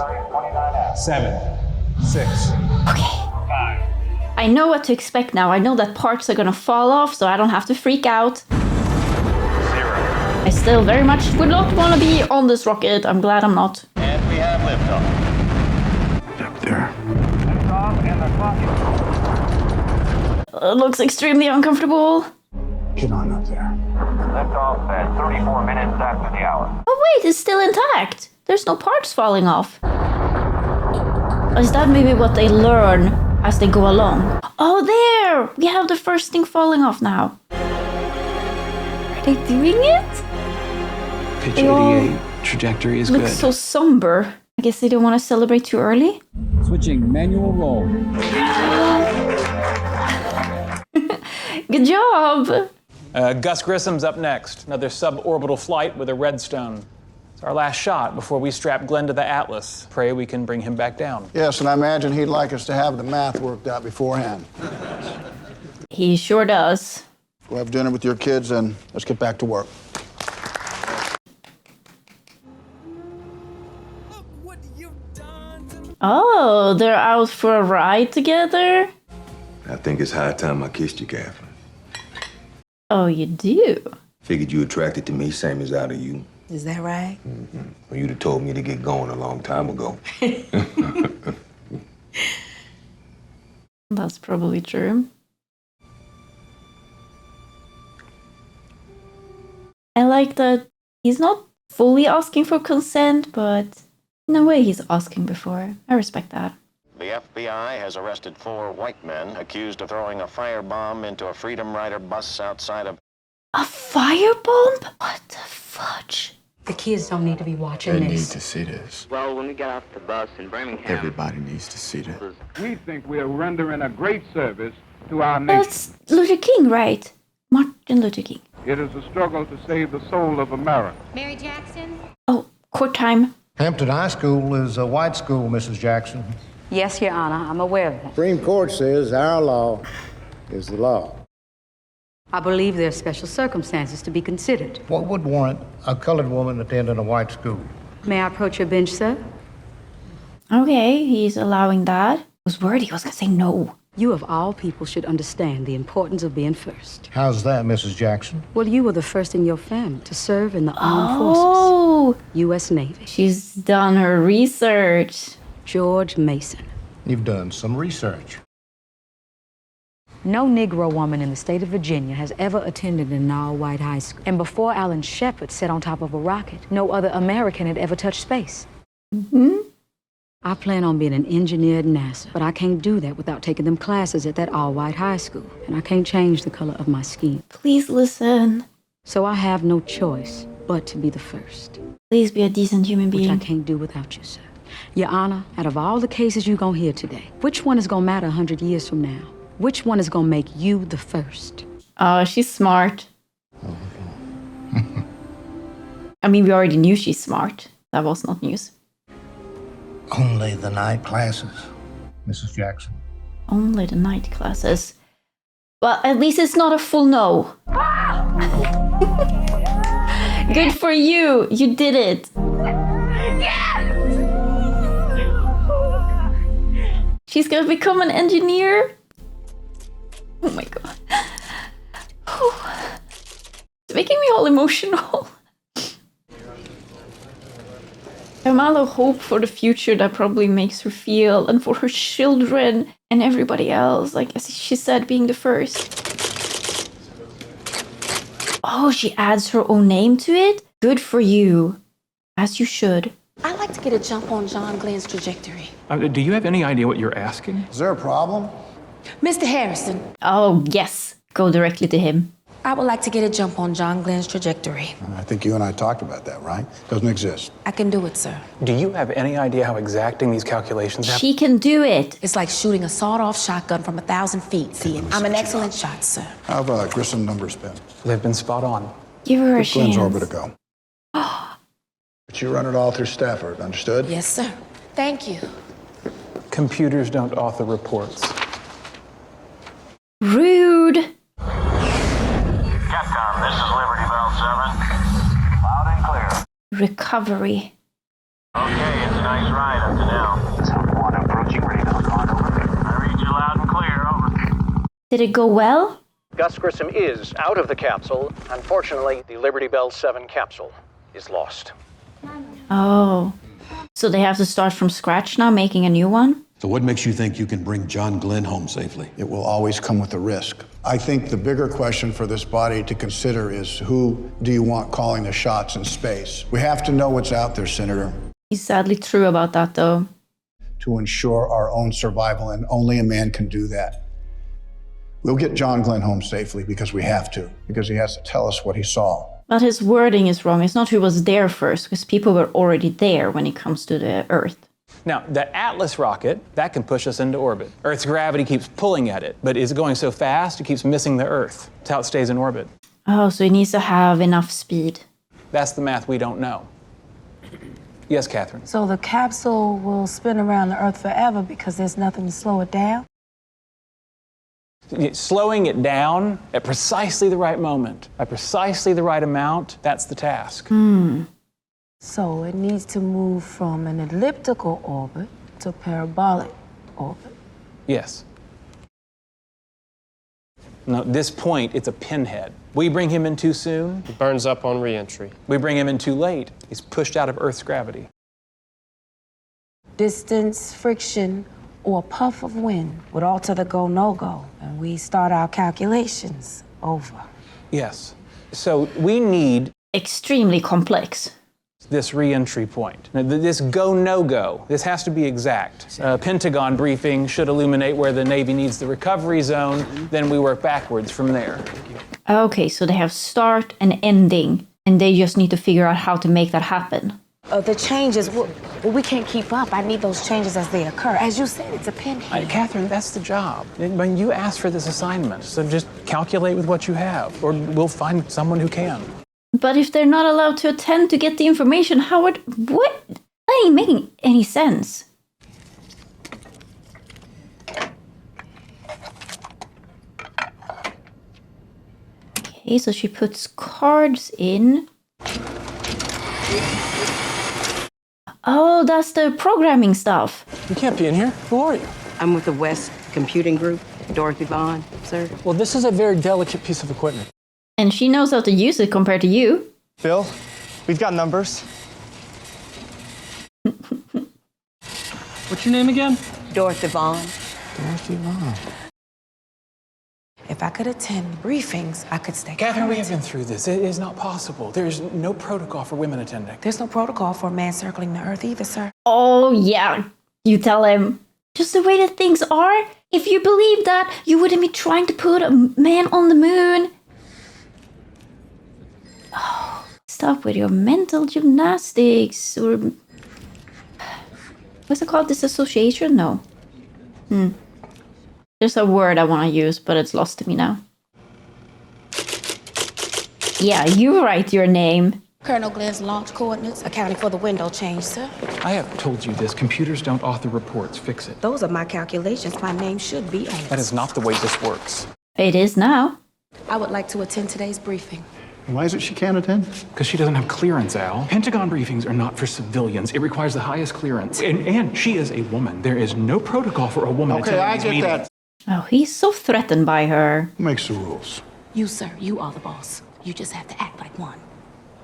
7, 6. Okay. I know what to expect now. I know that parts are gonna fall off, so I don't have to freak out. 0. I still very much would not want to be on this rocket. I'm glad I'm not. And we have liftoff. Up there. Liftoff and the clock. It looks extremely uncomfortable. Get on up there. Liftoff at 34 minutes after the hour. Oh wait, it's still intact. There's no parts falling off. Is that maybe what they learn as they go along? Oh, there! We have the first thing falling off now. Are they doing it? Pitch They all 88. Trajectory is look good. so somber. I guess they don't want to celebrate too early. Switching manual roll. Good job! Gus Grissom's up next. Another suborbital flight with a redstone. It's our last shot before we strap Glenn to the Atlas. Pray we can bring him back down. Yes, and I imagine he'd like us to have the math worked out beforehand. He sure does. Go have dinner with your kids and let's get back to work. Oh, they're out for a ride together? I think it's high time I kissed you, Catherine. Oh, you do? Figured you attracted to me, same as I to you. Is that right? Well, you'd have told me to get going a long time ago. That's probably true. I like that he's not fully asking for consent, but in a way he's asking before. I respect that. The FBI has arrested 4 white men accused of throwing a firebomb into a Freedom Rider bus outside of... A firebomb? What the fudge? The kids don't need to be watching They need this. to see this. Well, when we got off the bus in Birmingham... Everybody needs to see this. We think we are rendering a great service to our nation. That's Luther King, right? Martin Luther King. It is a struggle to save the soul of America. Mary Jackson? Oh, court time. Hampton High School is a white school, Mrs. Jackson. Yes, Your Honor, I'm aware of that. Supreme Court says our law is the law. I believe there are special circumstances to be considered. What would warrant a colored woman attending a white school? May I approach your bench, sir? Okay, he's allowing that. I was worried he was going to say no. You of all people should understand the importance of being first. How's that, Mrs. Jackson? Well, you were the first in your family to serve in the armed Oh, forces. U.S. Navy. she's done her research. George Mason. You've done some research. No Negro woman in the state of Virginia has ever attended an all-white high school. And before Alan Shepard sat on top of a rocket, no other American had ever touched space. I plan on being an engineer at NASA, but I can't do that without taking them classes at that all-white high school. And I can't change the color of my skin. Please listen. So I have no choice but to be the first. Please be a decent human being. Which I can't do without you, sir. Your Honor, out of all the cases you're gonna hear today, which one is gonna matter 100 years from now? Which one is gonna make you the first? Oh, she's smart. I mean, we already knew she's smart. That was not news. Only the night classes, Mrs. Jackson. Only the night classes. Well, at least it's not a full no. Good for you. You did it. She's gonna become an engineer? Oh my god. It's making me all emotional. The amount of hope for the future that probably makes her feel, and for her children and everybody else, like as she said, being the first. Oh, she adds her own name to it? Good for you. As you should. I'd like to get a jump on John Glenn's trajectory. Do you have any idea what you're asking? Is there a problem? Mr. Harrison, Oh, yes. Go directly to him. I would like to get a jump on John Glenn's trajectory. I think you and I talked about that, right? Doesn't exist. I can do it, sir. Do you have any idea how exacting these calculations have? She can do it. It's like shooting a sawed-off shotgun from 1,000 feet. See, I'm an excellent shot, sir. How have Grissom numbers been? They've been spot on. Give her a Give Glenn's chance. orbit a go. But you run it all through Stafford, understood? Yes, sir. Thank you. Computers don't author reports. Rude. Capcom, this is Liberty Bell 7. Loud and clear. Recovery. Okay, it's a nice ride up to now. Someone approaching radar con, over. I read you loud and clear, over. Did it go well? Gus Grissom is out of the capsule. Unfortunately, the Liberty Bell 7 capsule is lost. Oh. So they have to start from scratch now, making a new one? So what makes you think you can bring John Glenn home safely? It will always come with a risk. I think the bigger question for this body to consider is who do you want calling the shots in space? We have to know what's out there, Senator. He's sadly true about that, though. To ensure our own survival, and only a man can do that. We'll get John Glenn home safely because we have to, because he has to tell us what he saw. But his wording is wrong. It's not who was there first, because people were already there when it comes to the Earth. Now, the Atlas rocket, that can push us into orbit. Earth's gravity keeps pulling at it, but is it going so fast it keeps missing the Earth? That's how it stays in orbit. Oh, so it needs to have enough speed. That's the math we don't know. Yes, Catherine? So the capsule will spin around the Earth forever because there's nothing to slow it down? Slowing it down at precisely the right moment, at precisely the right amount, that's the task. So it needs to move from an elliptical orbit to parabolic orbit. Yes. No, at this point, it's a pinhead. We bring him in too soon. He burns up on re-entry. We bring him in too late. He's pushed out of Earth's gravity. Distance, friction, or a puff of wind would alter the go, no-go, and we start our calculations over. Yes. So we need extremely complex. This re-entry point. Now, this go, no-go, this has to be exact. Pentagon briefing should illuminate where the Navy needs the recovery zone, then we work backwards from there. Okay, so they have start and ending And they just need to figure out how to make that happen. The changes, well, we can't keep up. I need those changes as they occur. As you said, it's a pinhead. Catherine, that's the job. When you asked for this assignment, so just calculate with what you have, or we'll find someone who can. But if they're not allowed to attend to get the information, how would... What? That ain't making any sense. Okay, so she puts cards in. Oh, that's the programming stuff. You can't be in here. Who are you? I'm with the West Computing Group, Dorothy Vaughn, sir. Well, this is a very delicate piece of equipment. And she knows how to use it compared to you. Bill, we've got numbers. What's your name again? Dorothy Vaughn. Dorothy Vaughn. If I could attend briefings, I could stay. Catherine, we have been through this. It is not possible. There is no protocol for women attending. There's no protocol for a man circling the Earth either, sir. Oh, yeah. You tell him. Just the way that things are. If you believe that, you wouldn't be trying to put a man on the moon. Oh, stop with your mental gymnastics. Or... What's it called? Disassociation? No. There's a word I want to use, but it's lost to me now. Yeah, you write your name. Colonel Glenn's launch coordinates, accounting for the window change, sir. I have told you this. Computers don't author reports. Fix it. Those are my calculations. My name should be on it. That is not the way this works. It is now. I would like to attend today's briefing. Why is it she can't attend? Because she doesn't have clearance, Al. Pentagon briefings are not for civilians. It requires the highest clearance. And she is a woman. There is no protocol for a woman Okay, I attending these get meetings. that. Oh, he's so threatened by her. Who makes the rules? You, sir. You are the boss. You just have to act like one,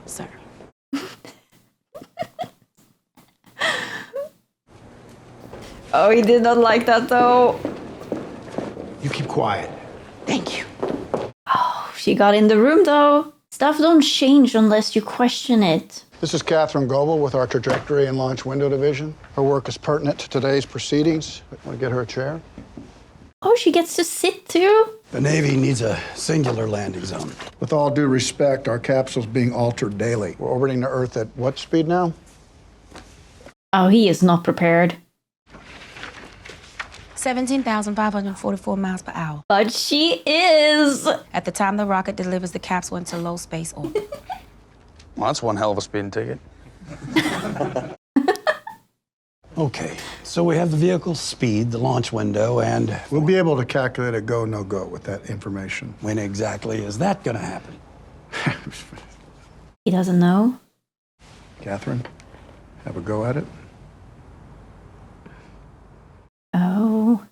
sir. Oh, he did not like that, though. You keep quiet. Thank you. Oh, she got in the room, though. Stuff don't change unless you question it. This is Catherine Goebel with our Trajectory and Launch Window Division. Her work is pertinent to today's proceedings. Want to get her a chair? Oh, she gets to sit, too? The Navy needs a singular landing zone. With all due respect, our capsule's being altered daily. We're orbiting the Earth at what speed now? Oh, he is not prepared. 17,544 miles per hour. But she is. At the time the rocket delivers the capsule into low space orbit. Well, that's one hell of a speeding ticket. Okay, so we have the vehicle's speed, the launch window, and... We'll be able to calculate a go, no-go with that information. When exactly is that gonna happen? He doesn't know. Catherine, have a go at it? Oh.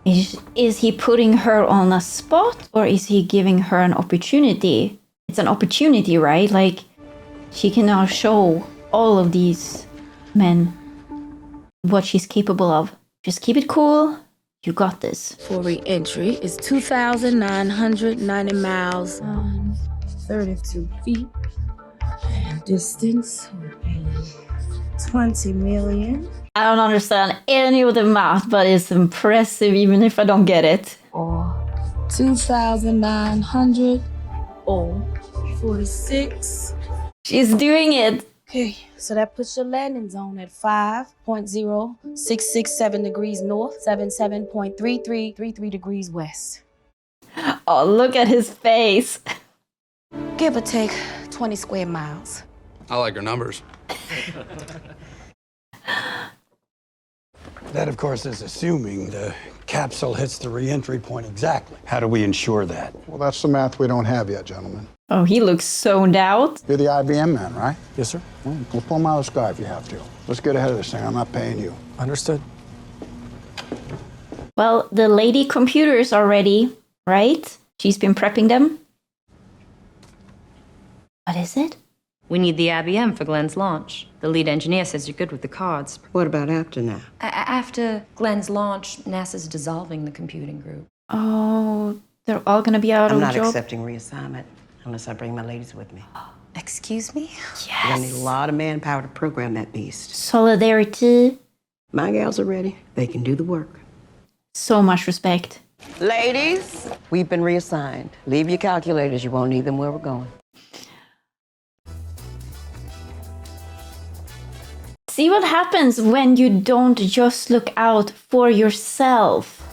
Is he putting her on a spot, or is he giving her an opportunity? It's an opportunity, right? Like, she can now show all of these men what she's capable of. Just keep it cool. You got this. For re-entry is 2,990 miles, 32 feet, and distance would be 20 million. I don't understand any of the math, but it's impressive even if I don't get it. Or 2,900 or 46. She's doing it. Okay, so that puts your landing zone at 5.0667 degrees north, 77.3333 degrees west. Oh, look at his face. Give or take 20 square miles. I like her numbers. That, of course, is assuming the capsule hits the re-entry point exactly. How do we ensure that? Well, that's the math we don't have yet, gentlemen. Oh, he looks zoned out. You're the IBM man, right? Yes, sir. Well, we'll pull them out of the sky if you have to. Let's get ahead of this thing. I'm not paying you. Understood. Well, the lady computers are ready, right? She's been prepping them. What is it? We need the IBM for Glenn's launch. The lead engineer says you're good with the cards. What about after now? After Glenn's launch, NASA's dissolving the computing group. Oh, they're all gonna be out of I'm a not job? accepting reassignment unless I bring my ladies with me. Excuse me? Yes. We're gonna need a lot of manpower to program that beast. Solidarity. My gals are ready. They can do the work. So much respect. Ladies, we've been reassigned. Leave your calculators. You won't need them where we're going. See what happens when you don't just look out for yourself,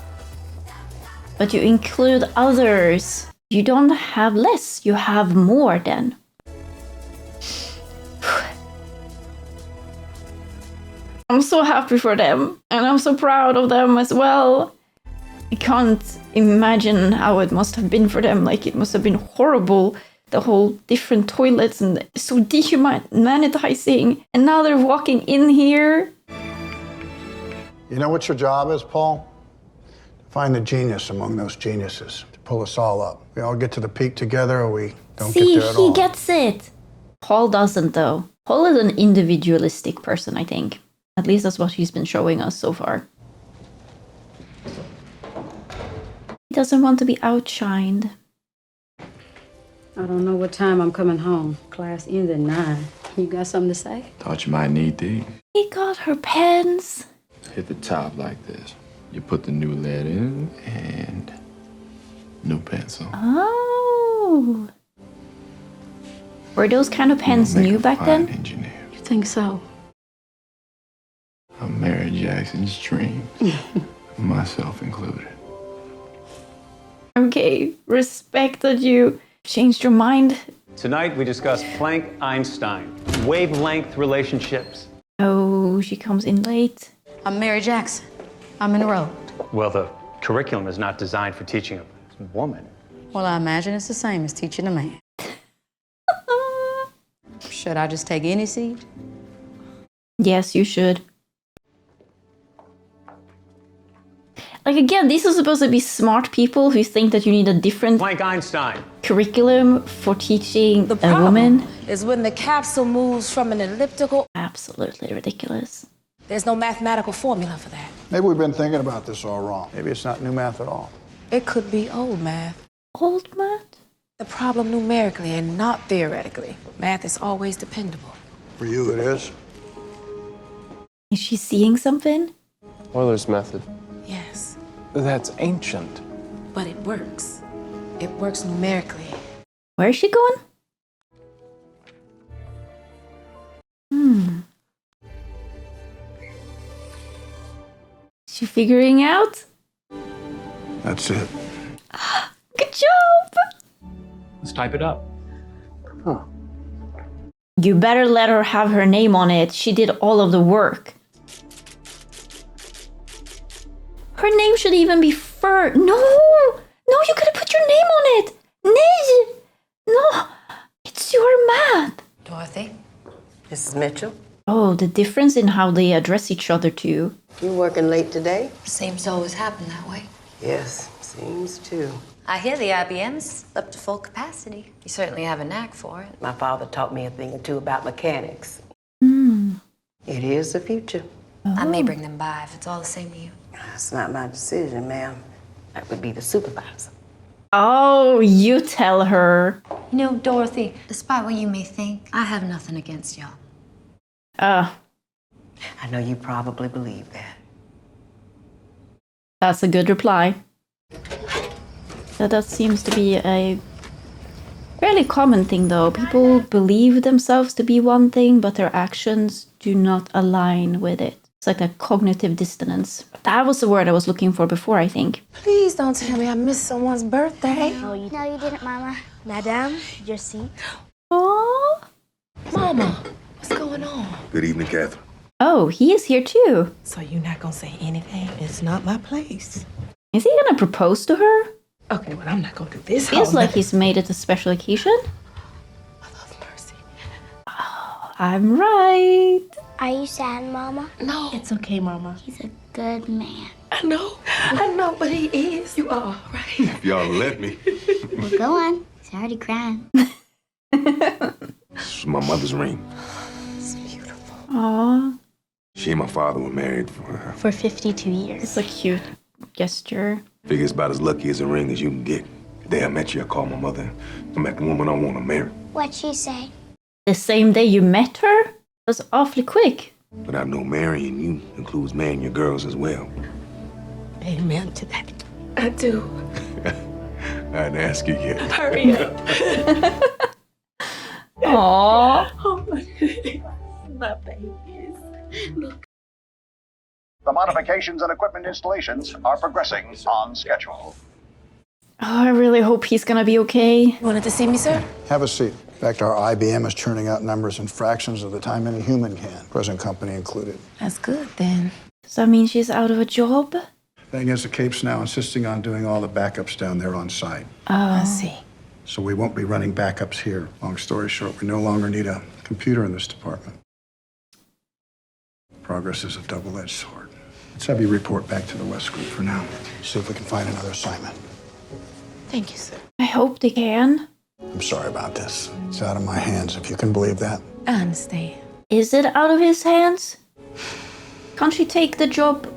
but you include others. You don't have less, you have more then. I'm so happy for them, and I'm so proud of them as well. I can't imagine how it must have been for them. Like, it must have been horrible. The whole different toilets and so dehumanizing. And now they're walking in here. You know what your job is, Paul? To find the genius among those geniuses, to pull us all up. We all get to the peak together, or we don't get there at all. See, he gets it. Paul doesn't, though. Paul is an individualistic person, I think. At least that's what he's been showing us so far. He doesn't want to be outshined. I don't know what time I'm coming home. Class ends at 9. You got something to say? Thought you might need these. He got her pens. Hit the top like this. You put the new lead in and new pencil. Oh. Were those kind of pens new back then? Engineer. You think so? I'm Mary Jackson's dreams, myself included. Okay, respect that you changed your mind. Tonight we discuss Planck-Einstein, wavelength relationships. Oh, she comes in late. I'm Mary Jackson. I'm enrolled. Well, the curriculum is not designed for teaching a woman. Well, I imagine it's the same as teaching a man. Should I just take any seat? Yes, you should. Like, again, these are supposed to be smart people who think that you need a different Planck-Einstein curriculum for teaching The a problem woman. is when the capsule moves from an elliptical. Absolutely ridiculous. There's no mathematical formula for that. Maybe we've been thinking about this all wrong. Maybe it's not new math at all. It could be old math. Old math? The problem numerically and not theoretically. Math is always dependable. For you, it is. Is she seeing something? Euler's method. Yes, That's ancient. but it works. It works numerically. Where is she going? Is she figuring out? That's it. Good job! Let's type it up. You better let her have her name on it. She did all of the work. Her name should even be Fur. No! No, you gotta put your name on it! Nee! No! It's your math! Dorothy? Mrs. Mitchell? Oh, the difference in how they address each other too. You working late today? Seems to always happen that way. Yes, seems to. I hear the IBM's up to full capacity. You certainly have a knack for it. My father taught me a thing or two about mechanics. Hmm. It is the future. I may bring them by if it's all the same to you. That's not my decision, ma'am. That would be the supervisor. Oh, you tell her. You know, Dorothy, despite what you may think, I have nothing against y'all. I know you probably believe that. That's a good reply. That seems to be a fairly common thing, though. People believe themselves to be one thing, but their actions do not align with it. It's like a cognitive dissonance. That was the word I was looking for before, I think. Please don't tell me I missed someone's birthday. No, you didn't, Mama. Madame, your seat. Aww. Mama, what's going on? Good evening, Catherine. Oh, he is here too. So you're not gonna say anything? It's not my place. Is he gonna propose to her? Okay, well, I'm not gonna do this. Feels like he's made it a special occasion. I love Mercy. Oh, I'm right. Are you sad, Mama? No. It's okay, Mama. He's a good man. I know, but he is. You are, right? If y'all let me. Well, go on. He's already crying. This is my mother's ring. It's beautiful. Aww. She and my father were married For 52 years. It's a cute gesture. Figure it's about as lucky as a ring as you can get. The day I met you, I called my mother. I met the woman I want to marry. What'd she say? The same day you met her? That's awfully quick. But I know marrying you includes marrying your girls as well. Amen to that. I do. I didn't ask you yet. Hurry up. Aww. Oh, my babies. The modifications and equipment installations are progressing on schedule. Oh, I really hope he's gonna be okay. Wanted to see me, sir? Have a seat. In fact, our IBM is churning out numbers in fractions of the time any human can, present company included. That's good, then. Does that mean she's out of a job? Thing is, the Cape's now insisting on doing all the backups down there on site. Oh. I see. So we won't be running backups here. Long story short, we no longer need a computer in this department. Progress is a double-edged sword. Let's have you report back to the West Group for now. See if we can find another assignment. Thank you, sir. I hope they can. I'm sorry about this. It's out of my hands, if you can believe that. I understand. Is it out of his hands? Can't she take the job,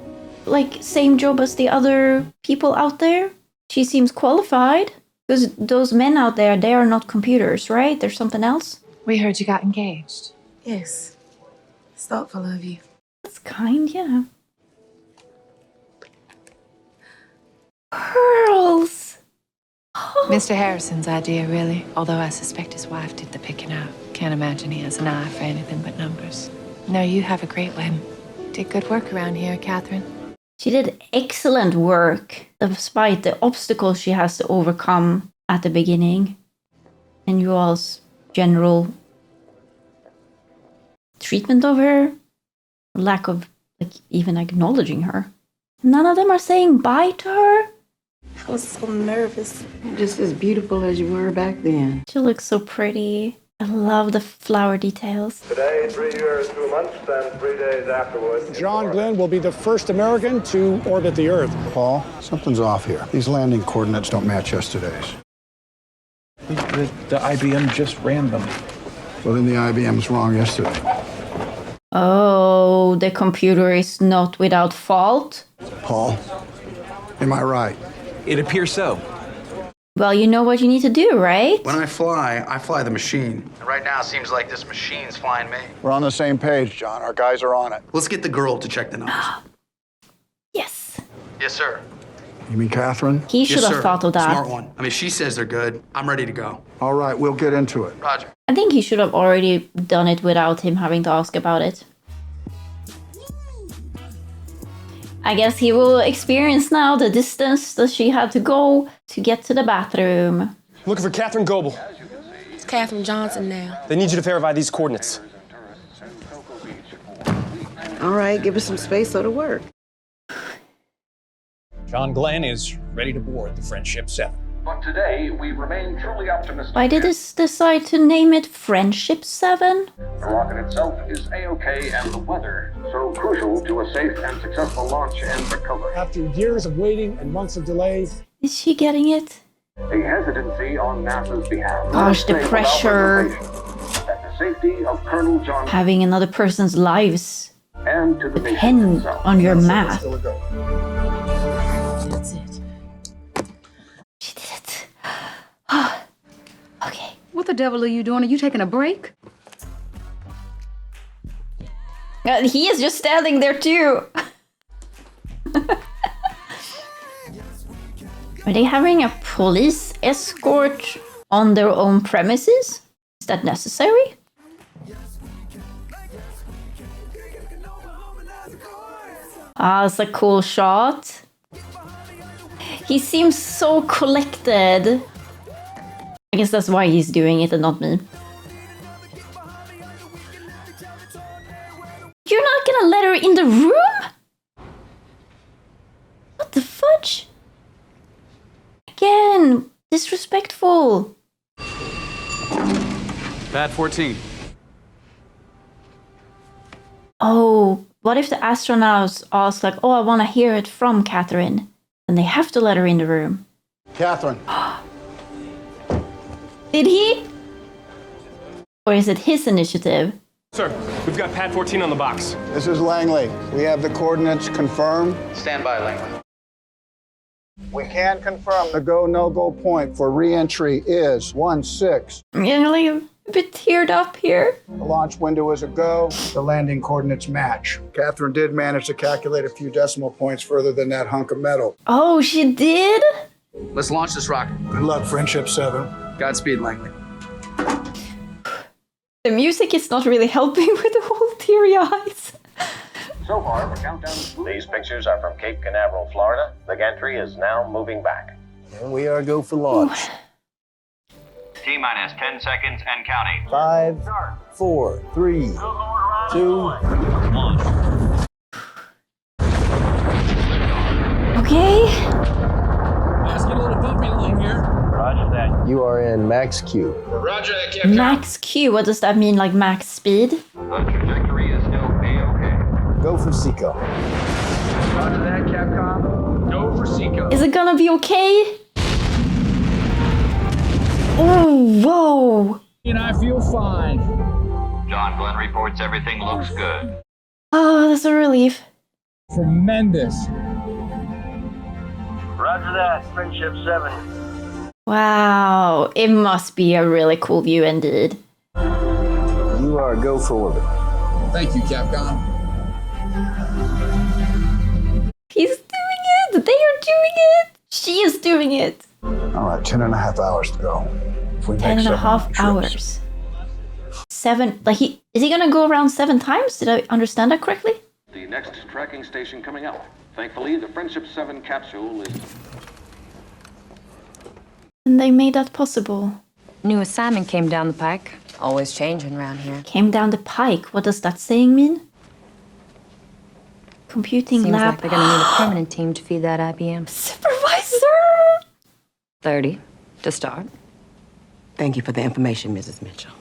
like, same job as the other people out there? She seems qualified. Because those men out there, they are not computers, right? There's something else? We heard you got engaged. Yes. It's thoughtful of you. That's kind, yeah. Pearls! Mr. Harrison's idea, really. Although I suspect his wife did the picking out. Can't imagine he has an eye for anything but numbers. No, you have a great wedding. Did good work around here, Catherine. She did excellent work, despite the obstacles she has to overcome at the beginning. And you all's general treatment of her, lack of, like, even acknowledging her. None of them are saying bye to her. I was so nervous. Just as beautiful as you were back then. She looks so pretty. I love the flower details. Today, 3 years, 2 months, and 3 days afterwards. John Glenn will be the first American to orbit the Earth. Paul, something's off here. These landing coordinates don't match yesterday's. The IBM just ran them. Well, then the IBM's wrong yesterday. Oh, the computer is not without fault? Paul, am I right? It appears so. Well, you know what you need to do, right? When I fly the machine. And right now, it seems like this machine's flying me. We're on the same page, John. Our guys are on it. Let's get the girl to check the numbers. Yes. Yes, sir. You mean Catherine? He should have thought of that. Smart one. I mean, she says they're good. I'm ready to go. All right, we'll get into it. Roger. I think he should have already done it without him having to ask about it. I guess he will experience now the distance that she had to go to get to the bathroom. Looking for Catherine Goebel. It's Catherine Johnson now. They need you to verify these coordinates. All right, give us some space so to work. John Glenn is ready to board the Friendship 7. But today, we remain truly optimistic. Why did this decide to name it Friendship 7? The rocket itself is A-OK, and the weather so crucial to a safe and successful launch and recovery. After years of waiting and months of delays. Is she getting it? A hesitancy on NASA's behalf. Gosh, the pressure. That the safety of Colonel John Having another person's lives and to the depend on your math. That's it. She did it. Okay. What the devil are you doing? Are you taking a break? He is just standing there too. Are they having a police escort on their own premises? Is that necessary? Ah, it's a cool shot. He seems so collected. I guess that's why he's doing it and not me. You're not gonna let her in the room? What the fudge? Again, disrespectful. Pad 14. Oh, what if the astronauts ask like, oh, I want to hear it from Catherine? Then they have to let her in the room. Catherine. Did he? Or is it his initiative? Sir, we've got Pad 14 on the box. This is Langley. We have the coordinates confirmed. Stand by, Langley. We can confirm the go, no-go point for re-entry is 1-6. I'm getting like a bit teared up here. The launch window is a go. The landing coordinates match. Catherine did manage to calculate a few decimal points further than that hunk of metal. Oh, she did? Let's launch this rocket. Good luck, Friendship 7. Godspeed, Langley. The music is not really helping with the whole teary eyes. So far, the countdown. These pictures are from Cape Canaveral, Florida. The gantry is now moving back. And we are go for launch. T-minus 10 seconds and counting. 5, 4, 3, 2, 1. Okay. Let's get a little bumpy along here. Roger that. You are in max Q. Roger that, Captain. Max Q, what does that mean? Like max speed? The trajectory is still A-OK. Go for Seco. Roger that, Capcom. Go for Seco. Is it gonna be okay? Oh, whoa. And I feel fine. John Glenn reports everything looks good. Oh, that's a relief. Tremendous. Roger that, Friendship 7. Wow, it must be a really cool view indeed. You are go for orbit. Thank you, Capcom. He's doing it! They are doing it! She is doing it! All right, 10.5 hours to go. If we make 10.5 trips. hours. 7, like is he gonna go around 7 times? Did I understand that correctly? The next tracking station coming up. Thankfully, the Friendship 7 capsule is... And they made that possible. New assignment came down the pike. Always changing around here. Came down the pike. What does that saying mean? Computing Seems lab. like they're gonna need a permanent team to feed that IBM. Supervisor! 30 to start. Thank you for the information, Mrs. Mitchell.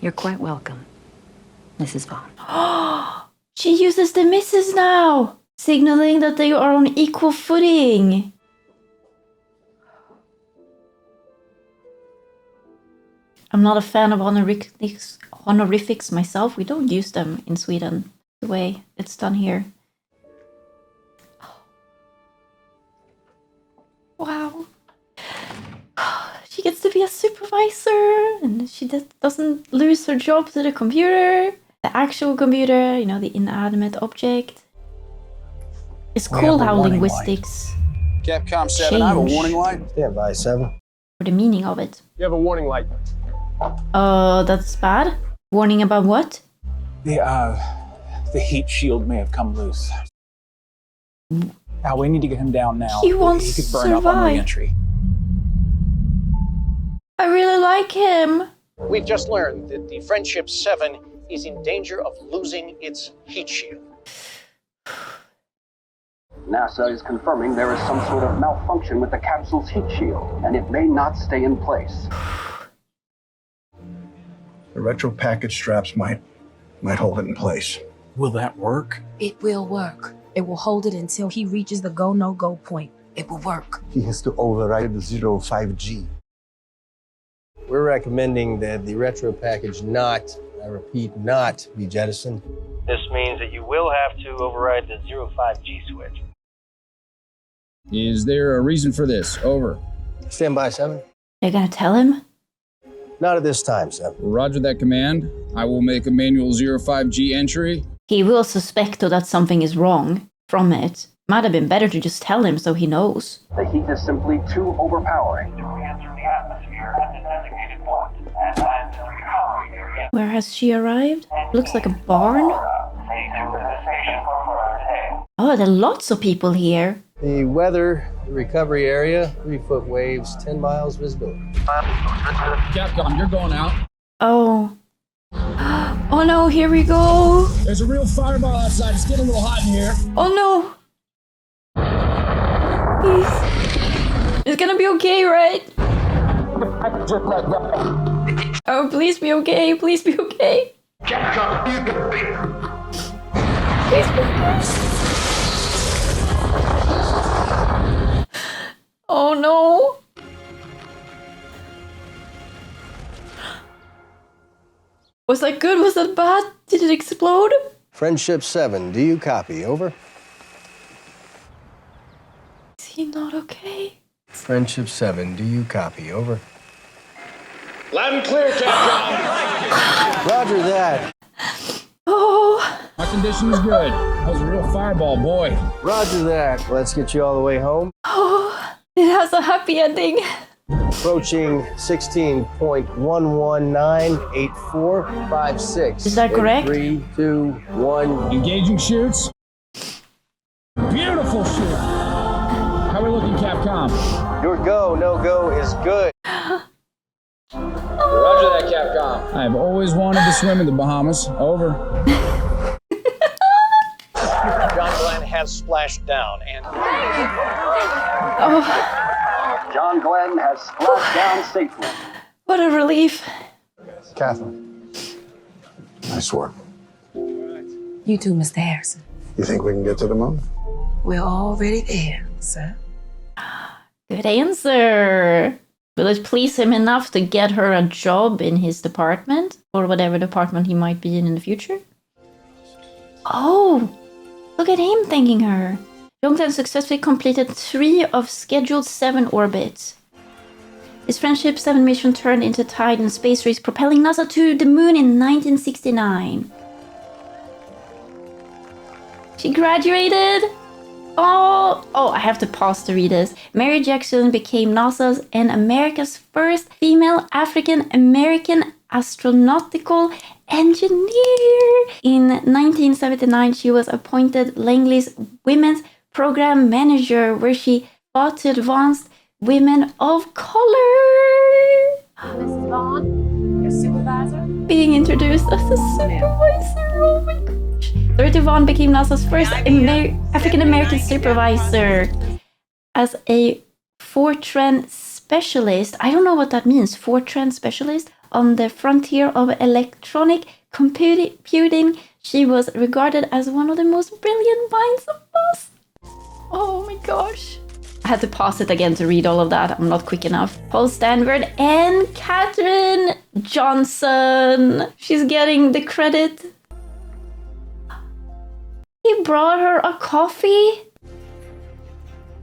You're quite welcome, Mrs. Vaughn. She uses the misses now, signaling that they are on equal footing. I'm not a fan of honorifics myself. We don't use them in Sweden the way it's done here. Wow. She gets to be a supervisor and she doesn't lose her job to the computer. The actual computer, you know, the inanimate object. It's We cool have a how warning linguistics Capcom 7, I have a change. warning light. Stand by, 7. for the meaning of it. You have a warning light. That's bad. Warning about what? The heat shield may have come loose. Al, we need to get him down now. He won't He could burn up on survive. re-entry. I really like him. We've just learned that the Friendship 7 is in danger of losing its heat shield. NASA is confirming there is some sort of malfunction with the capsule's heat shield, and it may not stay in place. The retro package straps might hold it in place. Will that work? It will work. It will hold it until he reaches the go, no go point. It will work. He has to override the 05G. We're recommending that the retro package not, I repeat, not be jettisoned. This means that you will have to override the 05G switch. Is there a reason for this? Over. Stand by, 7. They're gonna tell him? Not at this time, 7. Roger that command. I will make a manual 05G entry. He will suspect though that something is wrong from it. Might have been better to just tell him so he knows. The heat is simply too overpowering. To re-enter the atmosphere at the designated point and land in the recovery area. Where has she arrived? Looks like a barn. Stay tuned to the station for further details. Oh, there are lots of people here. The weather, the recovery area, 3-foot waves, 10 miles visibility. Capcom, you're going out. Oh. Oh no, here we go. There's a real fireball outside. It's getting a little hot in here. Oh no. Please. It's gonna be okay, right? Oh, please be okay. Please be okay. Please be okay. Oh no. Was that good? Was that bad? Did it explode? Friendship 7, do you copy? Over. Is he not okay? Friendship 7, do you copy? Over. Loud and clear, Capcom. Roger that. Oh. My condition is good. That was a real fireball, boy. Roger that. Let's get you all the way home. Oh. It has a happy ending. Approaching 16.1198456. Is that correct? 3, 2, 1. Engaging shoots. Beautiful shoot. How are we looking, Capcom? Your go, no go is good. Roger that, Capcom. I've always wanted to swim in the Bahamas. Over. John Glenn has splashed down and... Oh, John Glenn has splashed down safely. what a relief. Catherine, nice work. You too, Mr. Harrison. You think we can get to the moon? We're already there, sir. Good answer. Will it please him enough to get her a job in his department? Or whatever department he might be in the future? Oh, look at him thanking her. John Glenn successfully completed 3 of scheduled 7 orbits. His Friendship 7 mission turned into Titan space race, propelling NASA to the moon in 1969. She graduated! Oh, I have to pause to read this. Mary Jackson became NASA's and America's first female African-American astronautical engineer. In 1979, she was appointed Langley's Women's Program Manager, where she fought to advance women of color. Mrs. Vaughn, your supervisor? Being introduced as a supervisor. Oh my gosh. Dorothy Vaughn became NASA's first African-American supervisor as a Fortran specialist. I don't know what that means. Fortran specialist on the frontier of electronic computing. She was regarded as one of the most brilliant minds of us. Oh my gosh. I had to pause it again to read all of that. I'm not quick enough. Paul Stanford and Katherine Johnson. She's getting the credit. He brought her a coffee.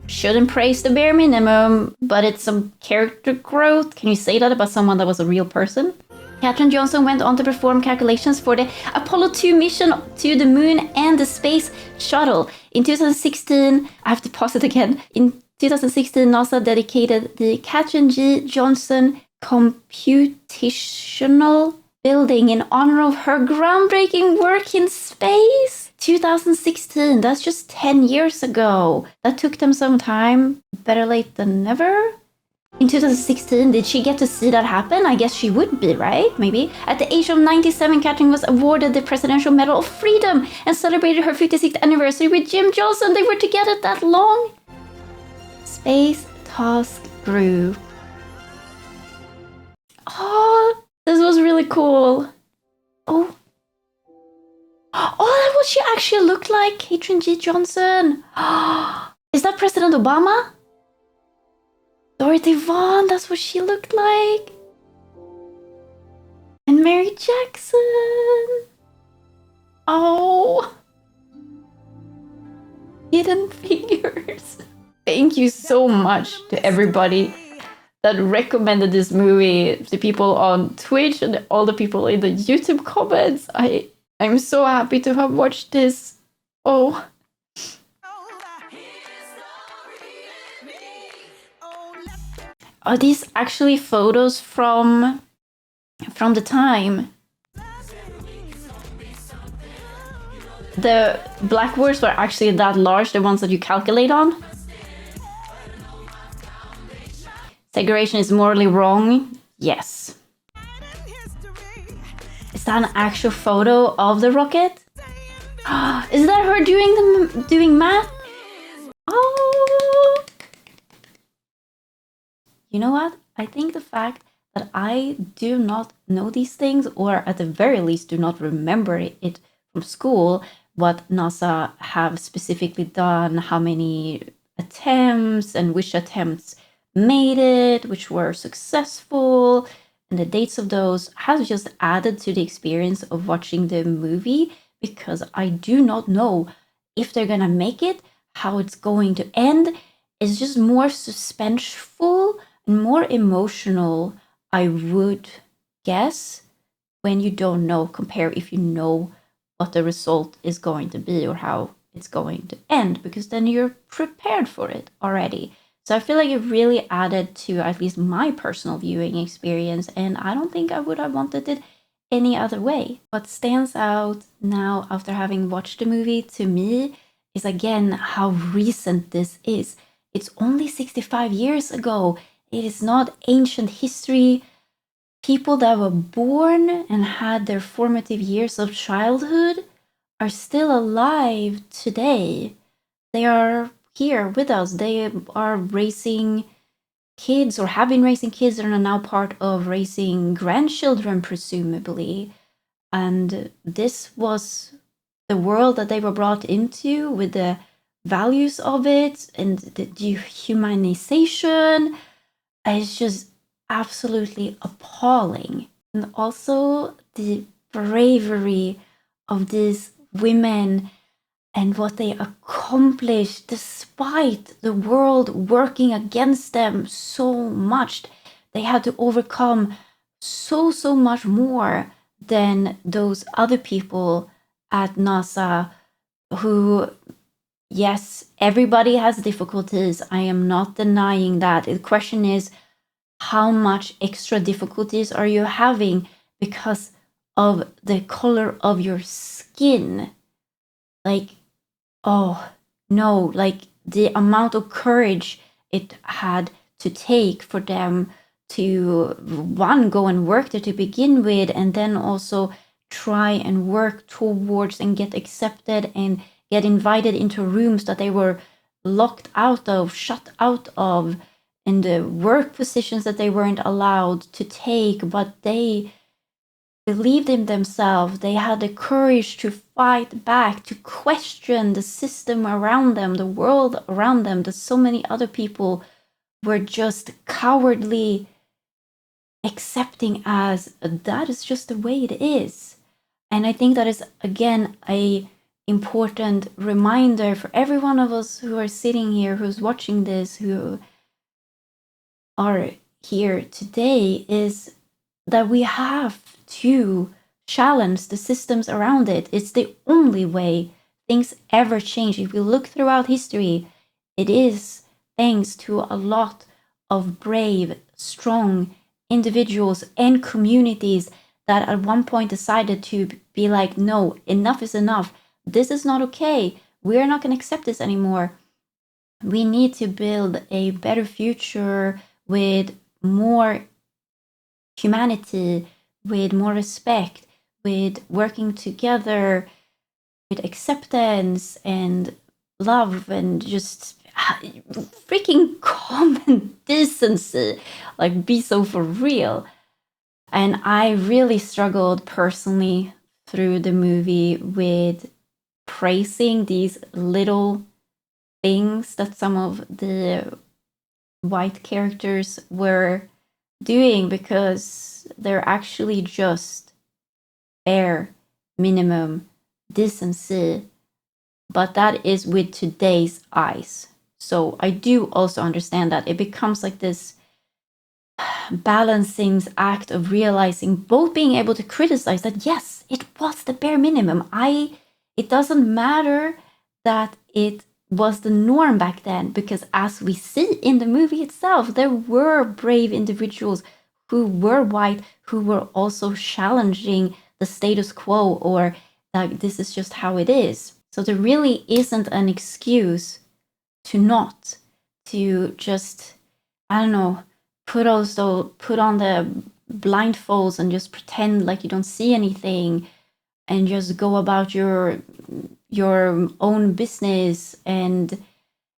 Shouldn't praise the bare minimum, but it's some character growth. Can you say that about someone that was a real person? Katherine Johnson went on to perform calculations for the Apollo 2 mission to the moon and the space shuttle. In 2016, I have to pause it again. In 2016, NASA dedicated the Katherine G. Johnson Computational Building in honor of her groundbreaking work in space. 2016, that's just 10 years ago. That took them some time. Better late than never. In 2016, did she get to see that happen? I guess she would be, right? Maybe. At the age of 97, Katherine was awarded the Presidential Medal of Freedom and celebrated her 56th anniversary with Jim Johnson. They were together that long. Space Task Group. Oh, this was really cool. Oh, that's what she actually looked like, Katherine G. Johnson. Is that President Obama? Dorothy Vaughn, that's what she looked like. And Mary Jackson. Oh. Hidden Figures. Thank you so much to everybody that recommended this movie, the people on Twitch and all the people in the YouTube comments. I'm so happy to have watched this. Oh. Are these actually photos from the time? The black words were actually that large, the ones that you calculate on? Segregation is morally wrong? Yes. Is that an actual photo of the rocket? Is that her doing math? Oh. You know what? I think the fact that I do not know these things, or at the very least do not remember it from school, what NASA have specifically done, how many attempts and which attempts made it, which were successful, and the dates of those has just added to the experience of watching the movie, because I do not know if they're gonna make it, how it's going to end. It's just more suspenseful and more emotional, I would guess, when you don't know, compare if you know what the result is going to be or how it's going to end, because then you're prepared for it already. So I feel like it really added to at least my personal viewing experience, and I don't think I would have wanted it any other way. What stands out now after having watched the movie to me is again how recent this is. It's only 65 years ago. It is not ancient history. People that were born and had their formative years of childhood are still alive today. They are here with us. They are raising kids or have been raising kids and are now part of raising grandchildren, presumably. And this was the world that they were brought into with the values of it and the dehumanization. It's just absolutely appalling. And also the bravery of these women and what they accomplished despite the world working against them so much. They had to overcome so much more than those other people at NASA who, yes, everybody has difficulties. I am not denying that. The question is, how much extra difficulties are you having because of the color of your skin? Like, oh no, like the amount of courage it had to take for them to, one, go and work there to begin with, and then also try and work towards and get accepted and get invited into rooms that they were locked out of, shut out of, and the work positions that they weren't allowed to take, but they believed in themselves. They had the courage to fight back, to question the system around them, the world around them, that so many other people were just cowardly accepting as that is just the way it is. And I think that is, again, a important reminder for every one of us who are sitting here, who's watching this, who are here today, is that we have to challenge the systems around it. It's the only way things ever change. If we look throughout history, it is thanks to a lot of brave, strong individuals and communities that at one point decided to be like, no, enough is enough. This is not okay. We're not going to accept this anymore. We need to build a better future with more humanity, with more respect, with working together, with acceptance and love, and just freaking common decency. Like, be so for real. And I really struggled personally through the movie with praising these little things that some of the white characters were doing, because they're actually just bare minimum decency, but that is with today's eyes. So I do also understand that it becomes like this balancing act of realizing, both being able to criticize that yes, it was the bare minimum. It doesn't matter that it was the norm back then, because as we see in the movie itself, there were brave individuals who were white who were also challenging the status quo, or that this is just how it is. So there really isn't an excuse to just, I don't know, put on the blindfolds and just pretend like you don't see anything and just go about your own business and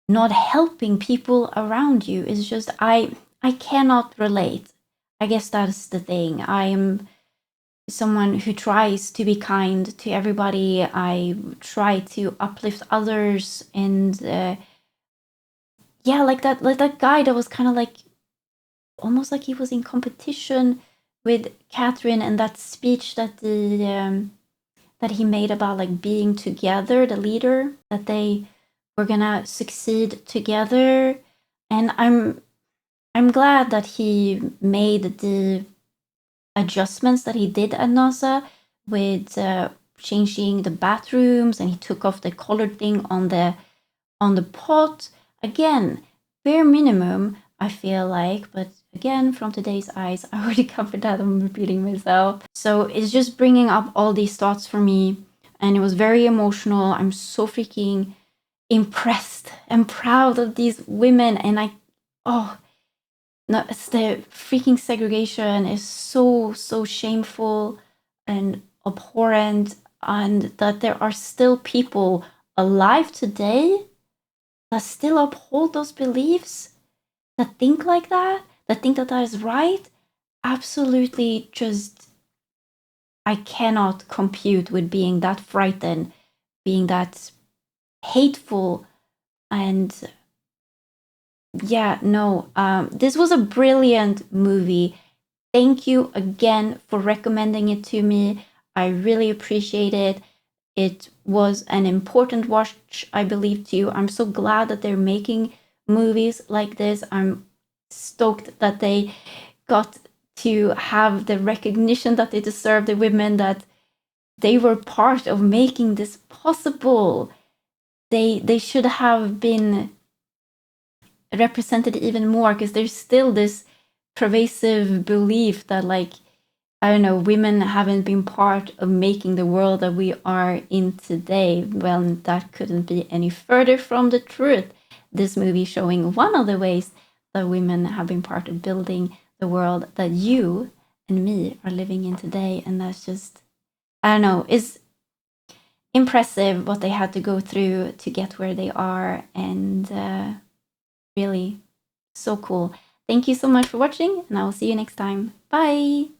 not helping people around you. Is just, I cannot relate. I guess that's the thing. I am someone who tries to be kind to everybody. I try to uplift others, and yeah, like that guy that was kind of like almost like he was in competition with Catherine, and that speech that that he made about like being together, the leader, that they were gonna succeed together. And I'm glad that he made the adjustments that he did at NASA with changing the bathrooms, and he took off the colored thing on the pot. Again, bare minimum, I feel like, but again, from today's eyes, I already covered that. I'm repeating myself. So it's just bringing up all these thoughts for me, and it was very emotional. I'm so freaking impressed and proud of these women, and no, it's the freaking segregation is so shameful and abhorrent, and that there are still people alive today that still uphold those beliefs, that think like that think that is right. Absolutely, just I cannot compute with being that frightened, being that hateful, and yeah, no, this was a brilliant movie. Thank you again for recommending it to me. I really appreciate it. It was an important watch, I believe, too. I'm so glad that they're making movies like this. I'm stoked that they got to have the recognition that they deserve, the women, that they were part of making this possible. They should have been represented even more, because there's still this pervasive belief that, like, I don't know, women haven't been part of making the world that we are in today. Well, that couldn't be any further from the truth. This movie showing one of the ways that women have been part of building the world that you and me are living in today. And that's just, I don't know, it's impressive what they had to go through to get where they are. And really so cool. Thank you so much for watching, and I will see you next time. Bye!